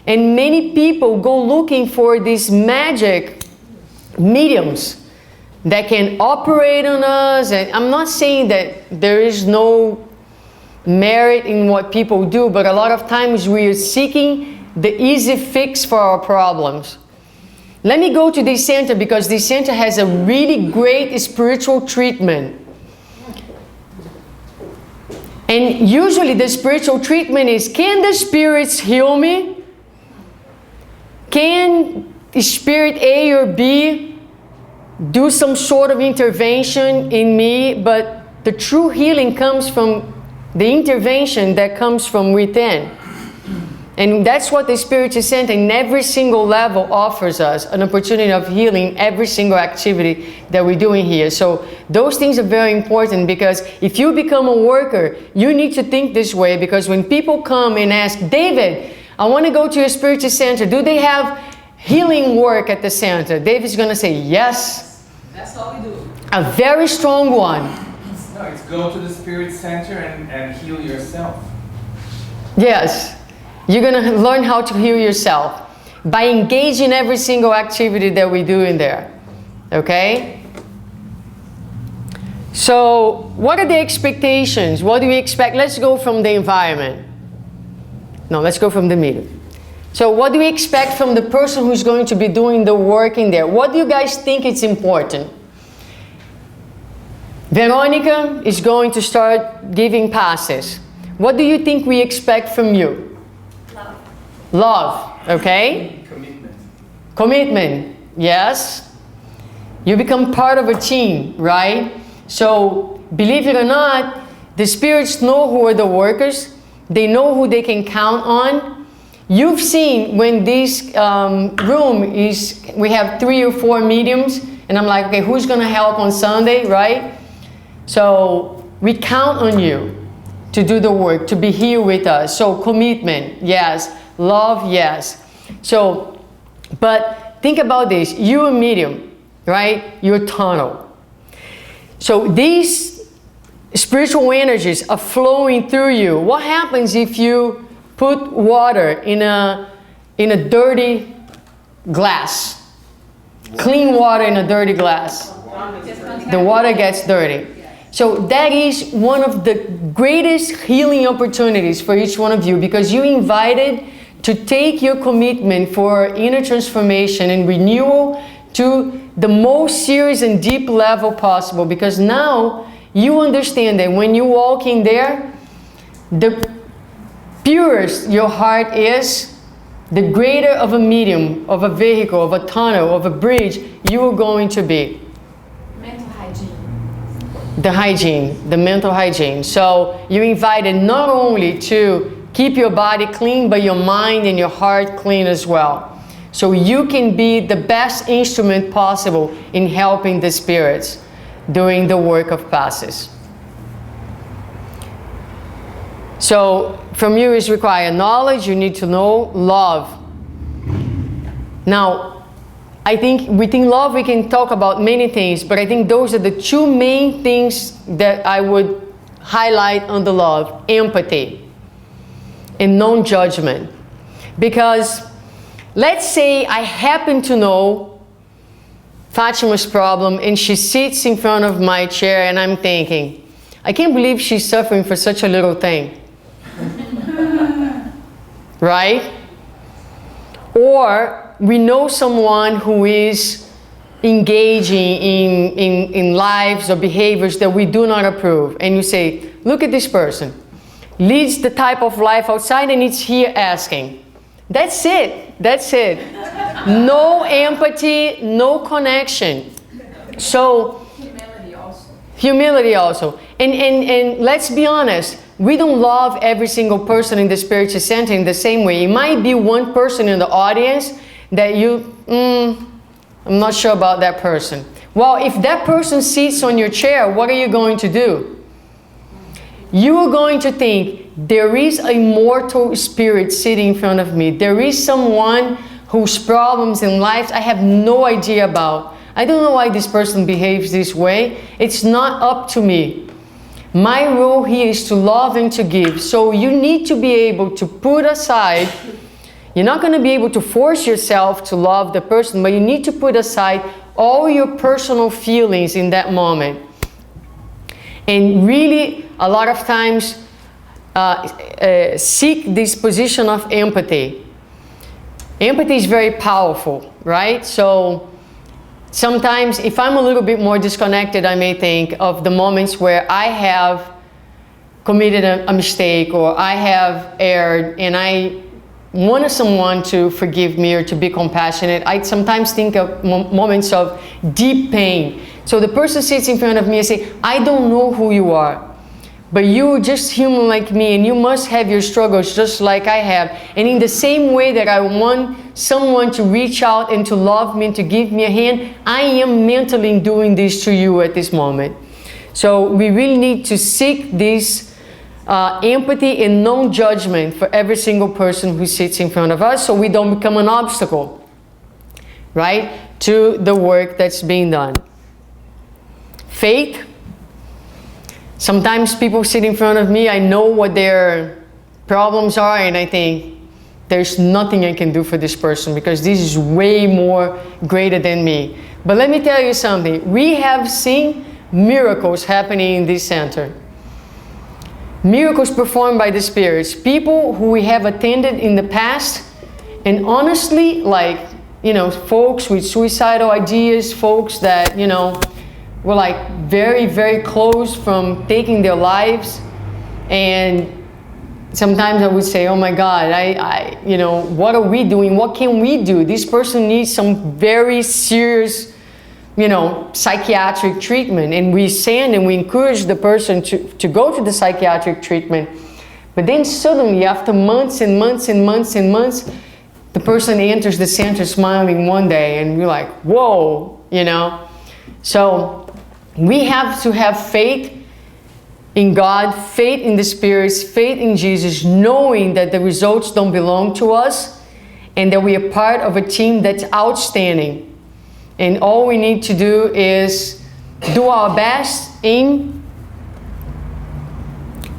[SPEAKER 1] And many people go looking for these magic mediums that can operate on us. And I'm not saying that there is no merit in what people do, but a lot of times we are seeking the easy fix for our problems. Let me go to this center, because this center has a really great spiritual treatment. And usually the spiritual treatment is, can the spirits heal me? Can spirit A or B do some sort of intervention in me? But the true healing comes from the intervention that comes from within. And that's what the Spiritual Center in every single level offers us, an opportunity of healing every single activity that we're doing here. So those things are very important, because if you become a worker, you need to think this way, because when people come and ask, David, I want to go to your Spiritual Center, do they have healing work at the center? David's going to say yes.
[SPEAKER 8] That's all we do.
[SPEAKER 1] A very strong one.
[SPEAKER 3] No, it's go to the Spirit Center and heal yourself.
[SPEAKER 1] Yes. You're going to learn how to heal yourself by engaging every single activity that we do in there. Okay? So, what are the expectations? What do we expect? Let's go from the environment. No, let's go from the medium. So, what do we expect from the person who's going to be doing the work in there? What do you guys think is important? Veronica is going to start giving passes. What do you think we expect from you?
[SPEAKER 6] Love.
[SPEAKER 1] Love, okay?
[SPEAKER 3] Commitment.
[SPEAKER 1] Commitment, yes. You become part of a team, right? So, believe it or not, the spirits know who are the workers. They know who they can count on. You've seen when this room is, we have 3 or 4 mediums, and I'm like, okay, who's going to help on Sunday, right? So, we count on you to do the work, to be here with us. So, commitment, yes. Love, yes. So, but think about this. You're a medium, right? You're a tunnel. So these spiritual energies are flowing through you. What happens if you put water in a dirty glass? Clean water in a dirty glass. The water gets dirty. So that is one of the greatest healing opportunities for each one of you, because you invited to take your commitment for inner transformation and renewal to the most serious and deep level possible, because now you understand that when you walk in there, the purest your heart is, the greater of a medium, of a vehicle, of a tunnel, of a bridge you are going to be.
[SPEAKER 6] Mental hygiene.
[SPEAKER 1] The hygiene, the mental hygiene. So you're invited not only to keep your body clean, but your mind and your heart clean as well. So you can be the best instrument possible in helping the spirits doing the work of passes. So from you is required knowledge, you need to know love. Now, I think within love we can talk about many things, but I think those are the 2 main things that I would highlight under love: empathy and non-judgment. Because let's say I happen to know Fatima's problem and she sits in front of my chair and I'm thinking, I can't believe she's suffering for such a little thing. Right? Or we know someone who is engaging in lives or behaviors that we do not approve. And you say, look at this person. Leads the type of life outside and it's here asking. That's it. That's it. No empathy, no connection. So, humility also. And let's be honest, we don't love every single person in the spiritual center in the same way. It might be one person in the audience that you, I'm not sure about that person. Well, if that person sits on your chair, what are you going to do? You are going to think, there is a mortal spirit sitting in front of me. There is someone whose problems in life I have no idea about. I don't know why this person behaves this way. It's not up to me. My role here is to love and to give. So you need to be able to put aside, you're not going to be able to force yourself to love the person, but you need to put aside all your personal feelings in that moment. And really, a lot of times, seek this position of empathy. Empathy is very powerful, right? So sometimes if I'm a little bit more disconnected, I may think of the moments where I have committed a mistake or I have erred and I wanted someone to forgive me or to be compassionate. I sometimes think of moments of deep pain. So the person sits in front of me and says, I don't know who you are, but you're just human like me and you must have your struggles just like I have. And in the same way that I want someone to reach out and to love me and to give me a hand, I am mentally doing this to you at this moment. So we really need to seek this empathy and non-judgment for every single person who sits in front of us so we don't become an obstacle, right, to the work that's being done. Faith. Sometimes people sit in front of me, I know what their problems are, and I think, there's nothing I can do for this person because this is way more greater than me. But let me tell you something. We have seen miracles happening in this center. Miracles performed by the spirits. People who we have attended in the past, and honestly, like, you know, folks with suicidal ideas, folks that, you know, were like very, very close from taking their lives. And sometimes I would say, oh my God, you know, what are we doing? What can we do? This person needs some very serious, you know, psychiatric treatment. And we send and we encourage the person to go to the psychiatric treatment. But then suddenly, after months and months and months and months, the person enters the center smiling one day, and we're like, whoa, you know. So we have to have faith in God, faith in the spirits, faith in Jesus, knowing that the results don't belong to us and that we are part of a team that's outstanding. And all we need to do is do our best in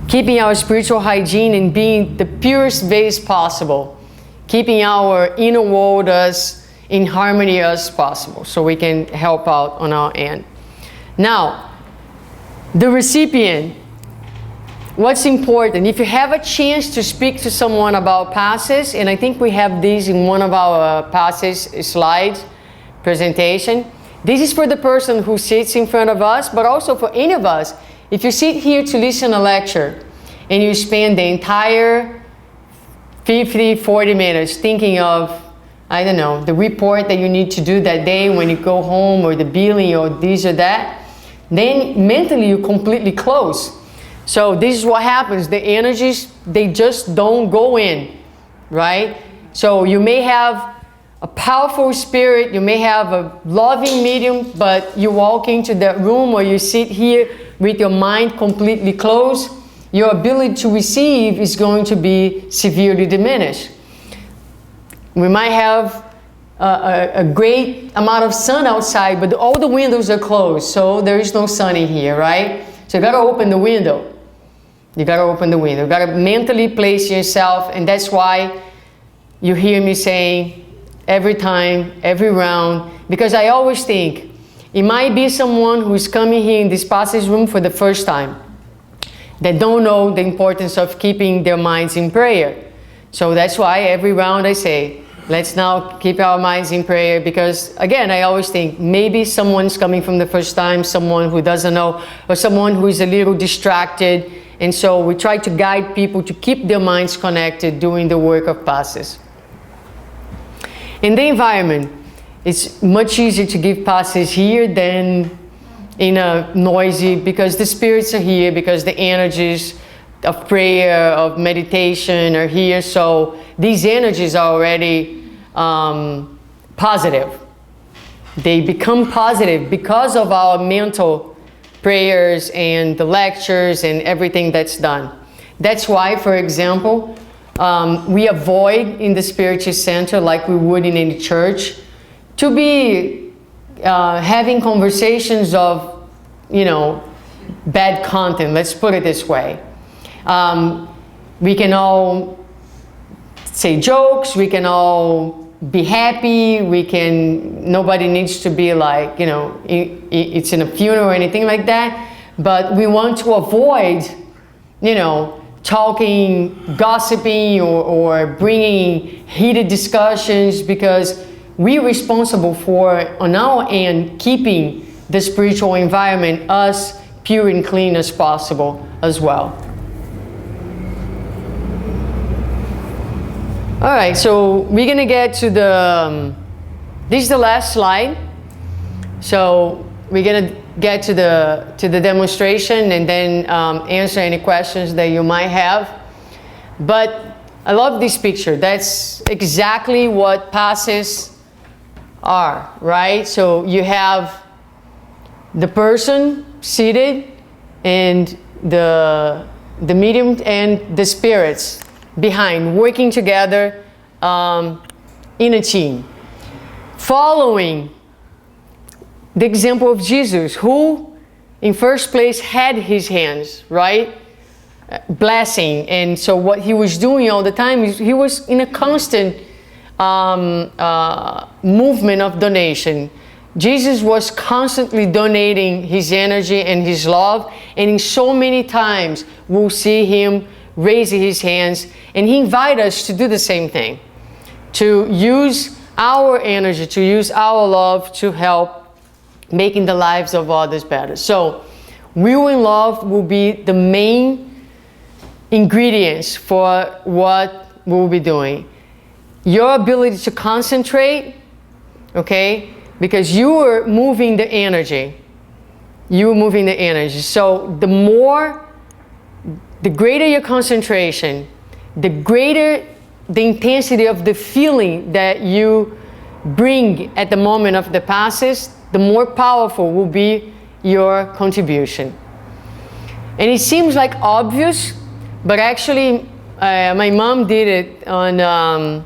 [SPEAKER 1] keeping our spiritual hygiene and being the purest vase possible, keeping our inner world as in harmony as possible, so we can help out on our end. Now, the recipient. What's important? If you have a chance to speak to someone about passes, and I think we have these in one of our passes slides presentation. This is for the person who sits in front of us, but also for any of us. If you sit here to listen a lecture and you spend the entire 50, 40 minutes thinking of, I don't know, the report that you need to do that day when you go home, or the billing, or this or that, then mentally you completely close. So this is what happens. The energies, they just don't go in, right? So you may have a powerful spirit, you may have a loving medium, but you walk into that room or you sit here with your mind completely closed, your ability to receive is going to be severely diminished. We might have a great amount of sun outside, but all the windows are closed, so there is no sun in here, right? So you got to open the window. You got to open the window. You got to mentally place yourself, and that's why you hear me saying every time, every round, because I always think it might be someone who's coming here in this passage room for the first time that don't know the importance of keeping their minds in prayer. So that's why every round I say, let's now keep our minds in prayer, because again, I always think maybe someone's coming from the first time, someone who doesn't know, or someone who is a little distracted. And so we try to guide people to keep their minds connected doing the work of passes. In the environment, it's much easier to give passes here than in a noisy, because the spirits are here, because the energies of prayer, of meditation are here. So these energies are already positive. They become positive because of our mental prayers and the lectures and everything that's done. That's why, for example, we avoid in the spiritual center, like we would in any church, to be having conversations of, you know, bad content. Let's put it this way. We can all say jokes. We can all be happy. Nobody needs to be like, you know, it's in a funeral or anything like that. But we want to avoid, you know, talking, gossiping, or bringing heated discussions, because we're responsible for, on our end, keeping the spiritual environment as pure and clean as possible as well. All right, so we're gonna get to this is the last slide. So we're gonna get to the demonstration and then answer any questions that you might have. But I love this picture. That's exactly what passes are, right? So you have the person seated and the medium and the spirits behind, working together in a team. Following the example of Jesus, who in first place had his hands, right? blessing. And so what he was doing all the time is he was in a constant movement of donation. Jesus was constantly donating his energy and his love, and in so many times we'll see him raising his hands, and he invites us to do the same thing, to use our energy, to use our love to help making the lives of others better. So will and love will be the main ingredients for what we'll be doing. Your ability to concentrate, okay, because you are moving the energy. You are moving the energy. So the greater your concentration, the greater the intensity of the feeling that you bring at the moment of the passes, the more powerful will be your contribution. And it seems like obvious, but actually my mom did it on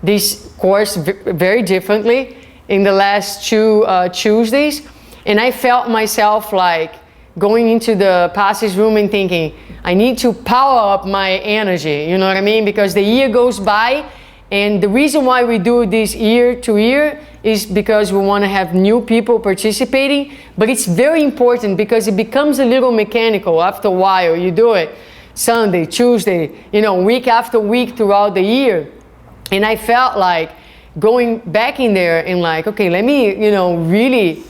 [SPEAKER 1] this course very differently in the last two Tuesdays, and I felt myself like going into the passage room and thinking, I need to power up my energy, you know what I mean? Because the year goes by, and the reason why we do this year to year is because we want to have new people participating, but it's very important because it becomes a little mechanical after a while. You do it Sunday, Tuesday, you know, week after week throughout the year, and I felt like going back in there and like, okay, let me, you know, really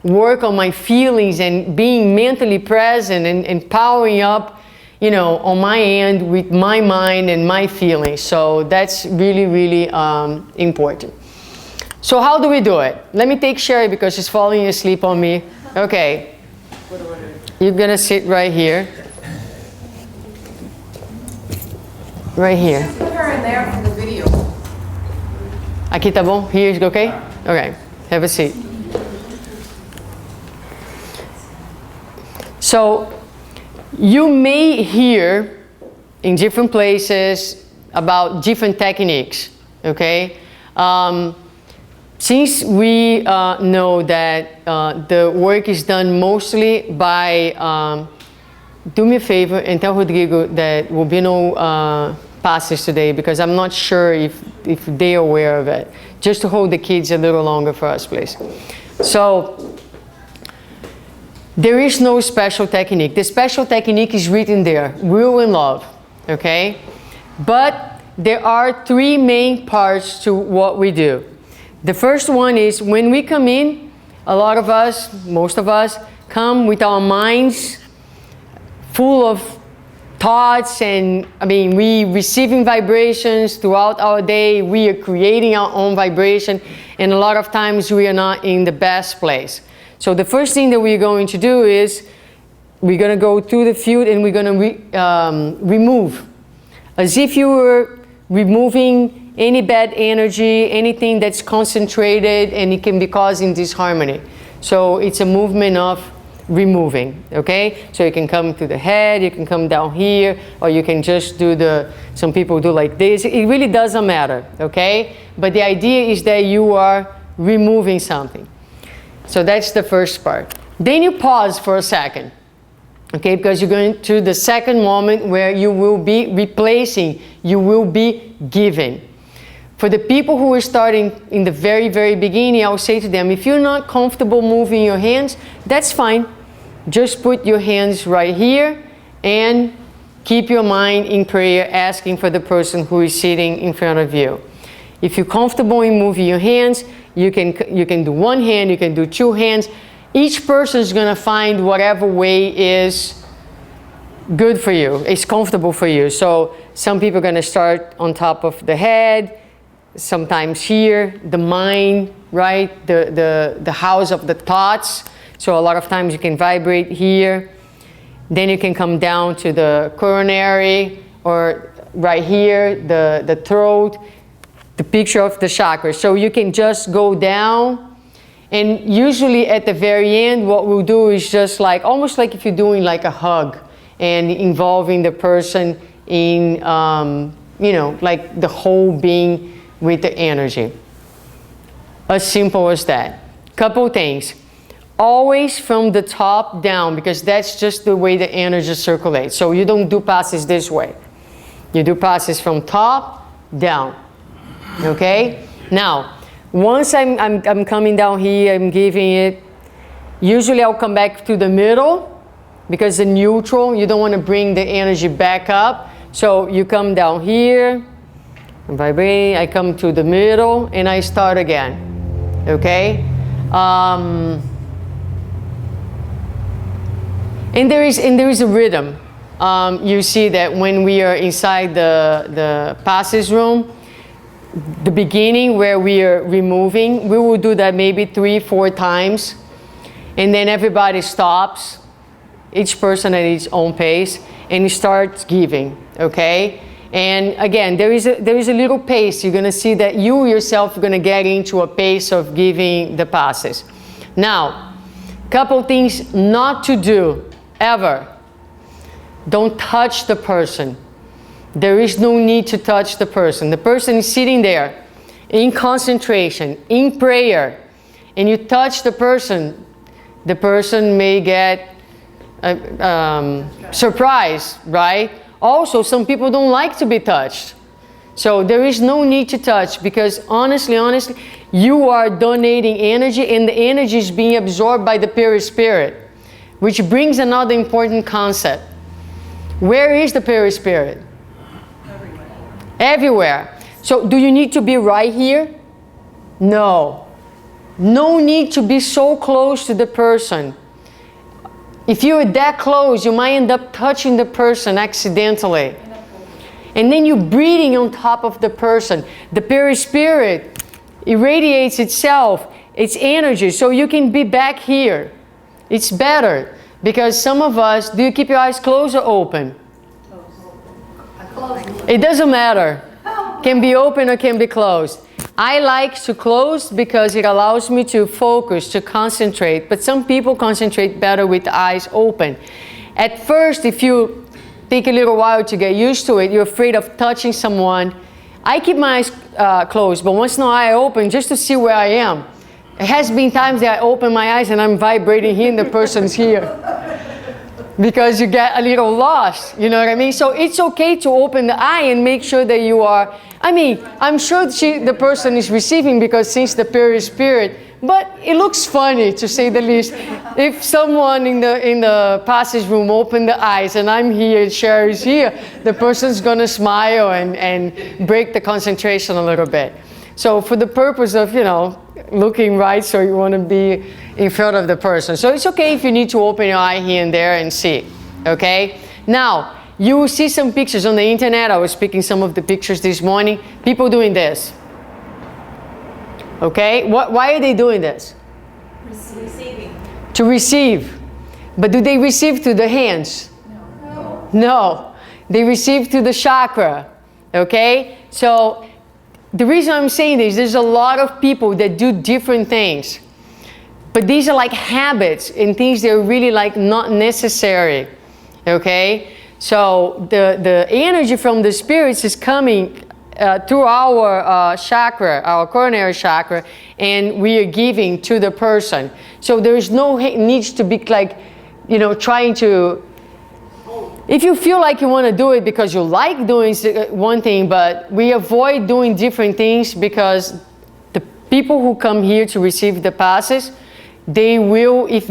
[SPEAKER 1] work on my feelings and being mentally present and powering up, you know, on my end with my mind and my feelings. So that's really, really important. So how do we do it? Let me take Sherry because she's falling asleep on me. Okay. You're gonna sit right here. Right here.
[SPEAKER 4] Put her in there for the video.
[SPEAKER 1] Aqui tá bom? Here is okay? Okay. Have a seat. So you may hear in different places about different techniques, okay? Since we know that the work is done mostly by, do me a favor and tell Rodrigo that will be no passes today, because I'm not sure if they're aware of it. Just to hold the kids a little longer for us, please. So there is no special technique. The special technique is written there, will and love, okay? But there are three main parts to what we do. The first one is when we come in, a lot of us, most of us, come with our minds full of thoughts, and I mean, we receiving vibrations throughout our day, we are creating our own vibration, and a lot of times we are not in the best place. So the first thing that we're going to do is we're going to go through the field and we're going to remove, as if you were removing any bad energy, anything that's concentrated and it can be causing disharmony. So it's a movement of removing, okay? So you can come to the head, you can come down here, or you can just do some people do like this. It really doesn't matter, okay? But the idea is that you are removing something. So that's the first part. Then you pause for a second, okay? Because you're going to the second moment where you will be replacing, you will be giving. For the people who are starting in the very, very beginning, I will say to them, if you're not comfortable moving your hands, that's fine. Just put your hands right here and keep your mind in prayer, asking for the person who is sitting in front of you. If you're comfortable in moving your hands, you can do one hand, you can do two hands. Each person is going to find whatever way is good for you, is comfortable for you. So some people are going to start on top of the head, sometimes here, the mind, right? The house of the thoughts. So a lot of times you can vibrate here. Then you can come down to the coronary, or right here, the throat, the picture of the chakras. So you can just go down, and usually at the very end, what we'll do is just like, almost like if you're doing like a hug and involving the person in, you know, like the whole being with the energy. As simple as that. Couple things. always from the top down, because that's just the way the energy circulates. So you don't do passes this way. You do passes from top down. Okay? Now, once I'm coming down here, I'm giving it, usually I'll come back to the middle, because the neutral, you don't want to bring the energy back up. So you come down here, vibrate, I come to the middle, and I start again. Okay? And there is a rhythm. You see that when we are inside the passes room, the beginning where we are removing, we will do that maybe 3-4 times, and then everybody stops, each person at its own pace, and starts giving. Okay? And again, there is a little pace. You're gonna see that you yourself are gonna get into a pace of giving the passes. Now, couple things not to do ever. Don't touch the person. There is no need to touch the person. The person is sitting there in concentration, in prayer, and you touch the person may get surprised, right? Also, some people don't like to be touched. So there is no need to touch, because honestly, you are donating energy, and the energy is being absorbed by the perispirit, which brings another important concept. Where is the perispirit? Everywhere. So do you need to be right here? No. No need to be so close to the person. If you're that close, you might end up touching the person accidentally. And then you're breathing on top of the person. The perispirit irradiates itself, its energy, so you can be back here. It's better, because some of us, do you keep your eyes closed or open? It doesn't matter. Can be open or can be closed. I like to close because it allows me to focus, to concentrate. But some people concentrate better with the eyes open. At first, if you take a little while to get used to it, you're afraid of touching someone. I keep my eyes closed, but once in a while I open just to see where I am. It has been times that I open my eyes and I'm vibrating here and the person's here. Because you get a little lost, you know what I mean? So it's okay to open the eye and make sure that you are, I'm sure the person is receiving, because since the perispirit, but it looks funny, to say the least. If someone in the passage room opened the eyes and I'm here and Sherry's here, the person's gonna smile and break the concentration a little bit. So for the purpose of, looking right, so you want to be in front of the person. So it's okay if you need to open your eye here and there and see, okay? Now, you will see some pictures on the internet. I was picking some of the pictures this morning. People doing this. Okay? Why are they doing this?
[SPEAKER 5] Receiving.
[SPEAKER 1] To receive. But do they receive through the hands? No. They receive through the chakra. Okay? So, the reason I'm saying this, there's a lot of people that do different things. But these are like habits and things that are really like not necessary. Okay? So the energy from the spirits is coming through our chakra, our coronary chakra, and we are giving to the person. So there is no needs to be like, trying to. If you feel like you want to do it because you like doing one thing, but we avoid doing different things, because the people who come here to receive the passes, they will, if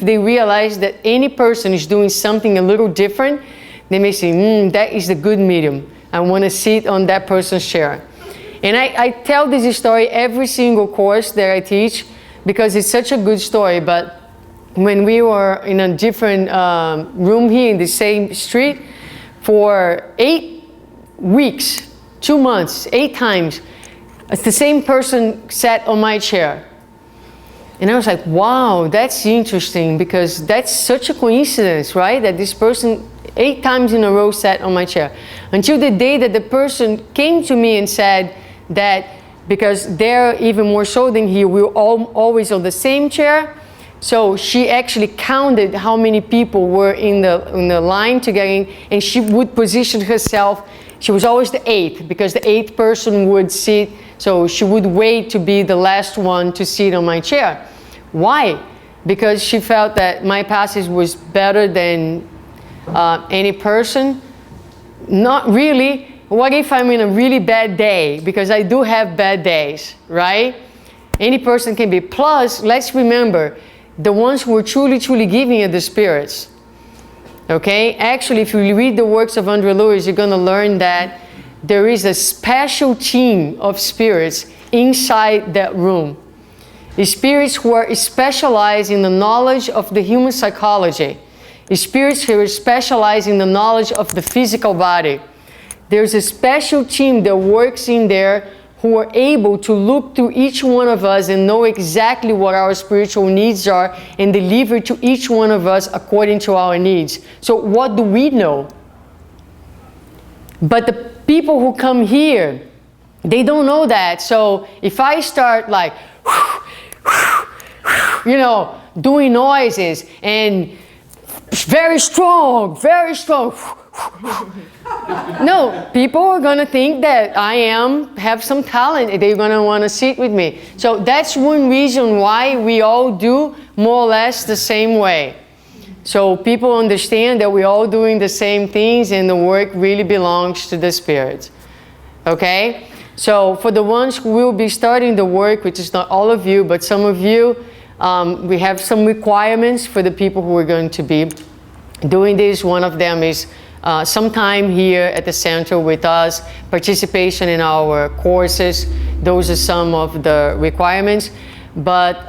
[SPEAKER 1] they realize that any person is doing something a little different, they may say, that is a good medium. I want to sit on that person's chair. And I tell this story every single course that I teach, because it's such a good story. But when we were in a different room here in the same street for 8 weeks, 2 months, 8 times, the same person sat on my chair. And I was like, wow, that's interesting, because that's such a coincidence, right? That this person 8 times in a row sat on my chair. Until the day that the person came to me and said that, because they're even more so than here, we were always on the same chair. So she actually counted how many people were in the line to get in, and she would position herself. She was always the 8th, because the 8th person would sit, so she would wait to be the last one to sit on my chair. Why? because she felt that my passage was better than any person. Not really. What if I'm in a really bad day? Because I do have bad days, right? Any person can be. Plus, let's remember, the ones who are truly, truly giving are the spirits. Okay? Actually, if you read the works of Andre Lewis, you're going to learn that there is a special team of spirits inside that room. The spirits who are specialized in the knowledge of the human psychology. The spirits who are specialized in the knowledge of the physical body. There's a special team that works in there who are able to look to each one of us and know exactly what our spiritual needs are and deliver to each one of us according to our needs. So what do we know? But the people who come here, they don't know that. So if I start like, you know, doing noises and very strong, no, people are going to think that I have some talent. They're going to want to sit with me. So that's one reason why we all do more or less the same way. So people understand that we're all doing the same things and the work really belongs to the Spirit. Okay? So for the ones who will be starting the work, which is not all of you, but some of you, we have some requirements for the people who are going to be doing this. One of them is some time here at the center with us, participation in our courses. Those are some of the requirements. But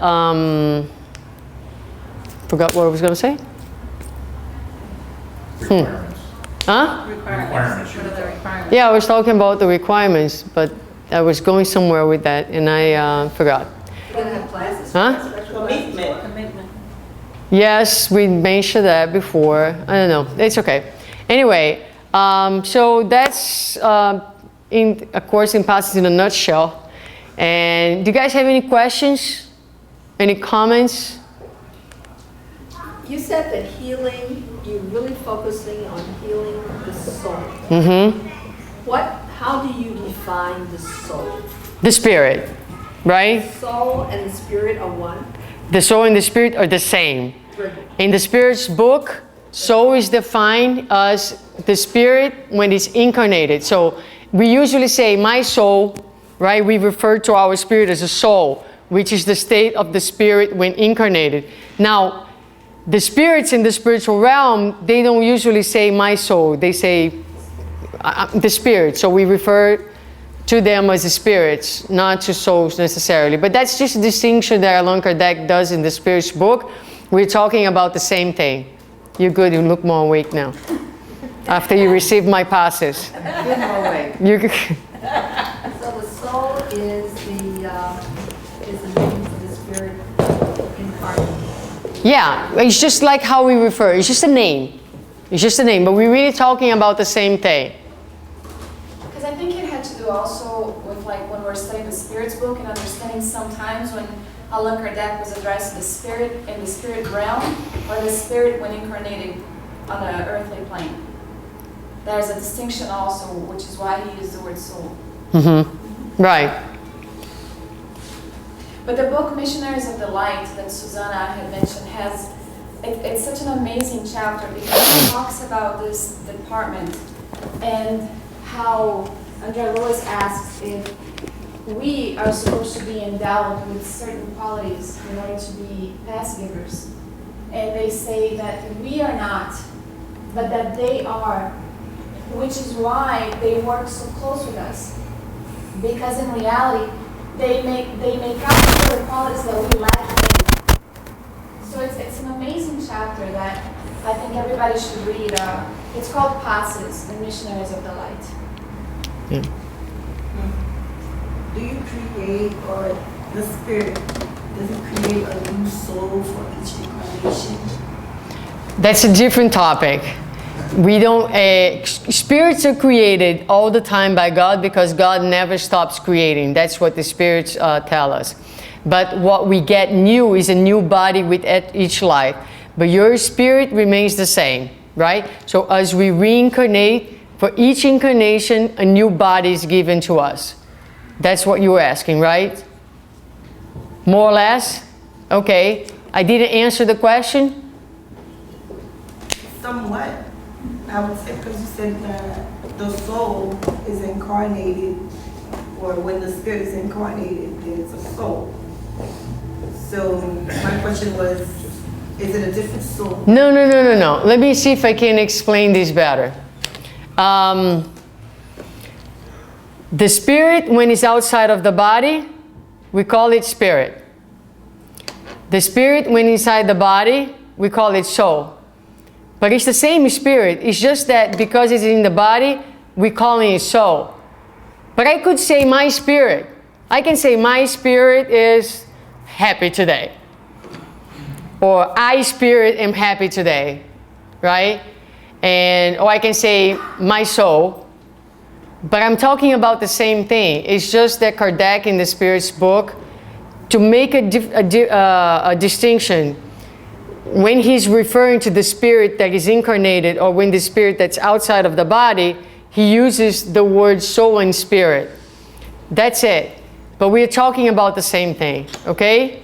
[SPEAKER 1] forgot what I was going to say.
[SPEAKER 7] Requirements.
[SPEAKER 1] Huh?
[SPEAKER 7] Requirements.
[SPEAKER 8] What are the requirements?
[SPEAKER 1] Yeah, I was talking about the requirements, but I was going somewhere with that and I forgot.
[SPEAKER 4] We're gonna have classes.
[SPEAKER 1] Huh?
[SPEAKER 2] Commitment.
[SPEAKER 1] Yes, we mentioned that before. I don't know. It's okay. Anyway, so that's a course in Passes in a nutshell. And do you guys have any questions? Any comments?
[SPEAKER 4] You said that healing, you're really focusing on healing the soul.
[SPEAKER 1] Mm-hmm.
[SPEAKER 4] How do you define the soul?
[SPEAKER 1] The spirit, right?
[SPEAKER 4] Soul and the spirit are one?
[SPEAKER 1] The soul and the spirit are the same. In the Spirit's book, soul is defined as the spirit when it's incarnated. So we usually say my soul, right? We refer to our spirit as a soul, which is the state of the spirit when incarnated. Now, the spirits in the spiritual realm, they don't usually say my soul. They say the spirit. So we refer to them as the spirits, not to souls necessarily. But that's just a distinction that Allan Kardec does in the Spirit's book. We're talking about the same thing. You're good. You look more awake now. After you receive my passes.
[SPEAKER 8] Good more way.
[SPEAKER 4] So the soul is the name for the spirit incarnate.
[SPEAKER 1] Yeah, it's just like how we refer. It's just a name. It's just a name. But we're really talking about the same thing.
[SPEAKER 6] Because I think it had to do also with like when we're studying the Spirit's book and understanding sometimes when Allan Kardec was addressing the spirit in the spirit realm or the spirit when incarnated on the earthly plane. There's a distinction also, which is why he used the word soul.
[SPEAKER 1] Mm-hmm. Right.
[SPEAKER 6] But the book Missionaries of the Light that Suzana had mentioned it's such an amazing chapter because it talks about this department and how Andre Lewis asks if we are supposed to be endowed with certain qualities in order to be pass givers. And they say that we are not, but that they are, which is why they work so close with us. Because in reality, they make up for the qualities that we lack in. So it's an amazing chapter that I think everybody should read. It's called Passes, the Missionaries of the Light.
[SPEAKER 1] Yeah.
[SPEAKER 11] Do you create, or the spirit, does it create a new soul for each incarnation?
[SPEAKER 1] That's a different topic. We don't, spirits are created all the time by God because God never stops creating. That's what the spirits tell us. But what we get new is a new body with each life. But your spirit remains the same, right? So as we reincarnate, for each incarnation, a new body is given to us. That's what you were asking, right? More or less? Okay. I didn't answer the question?
[SPEAKER 11] Somewhat, I would say, because you said that the soul is incarnated, or when the spirit is incarnated, there's a soul. So my question was, is it a different soul?
[SPEAKER 1] No. Let me see if I can explain this better. The spirit, when it's outside of the body, we call it spirit. The spirit, when inside the body, we call it soul. But it's the same spirit. It's just that because it's in the body, we call it soul. But I could say my spirit. I can say my spirit is happy today. Or I spirit am happy today. Right? Or I can say my soul. But I'm talking about the same thing. It's just that Kardec in the Spirit's book, to make a distinction, when he's referring to the spirit that is incarnated or when the spirit that's outside of the body, he uses the word soul and spirit. That's it. But we're talking about the same thing, okay?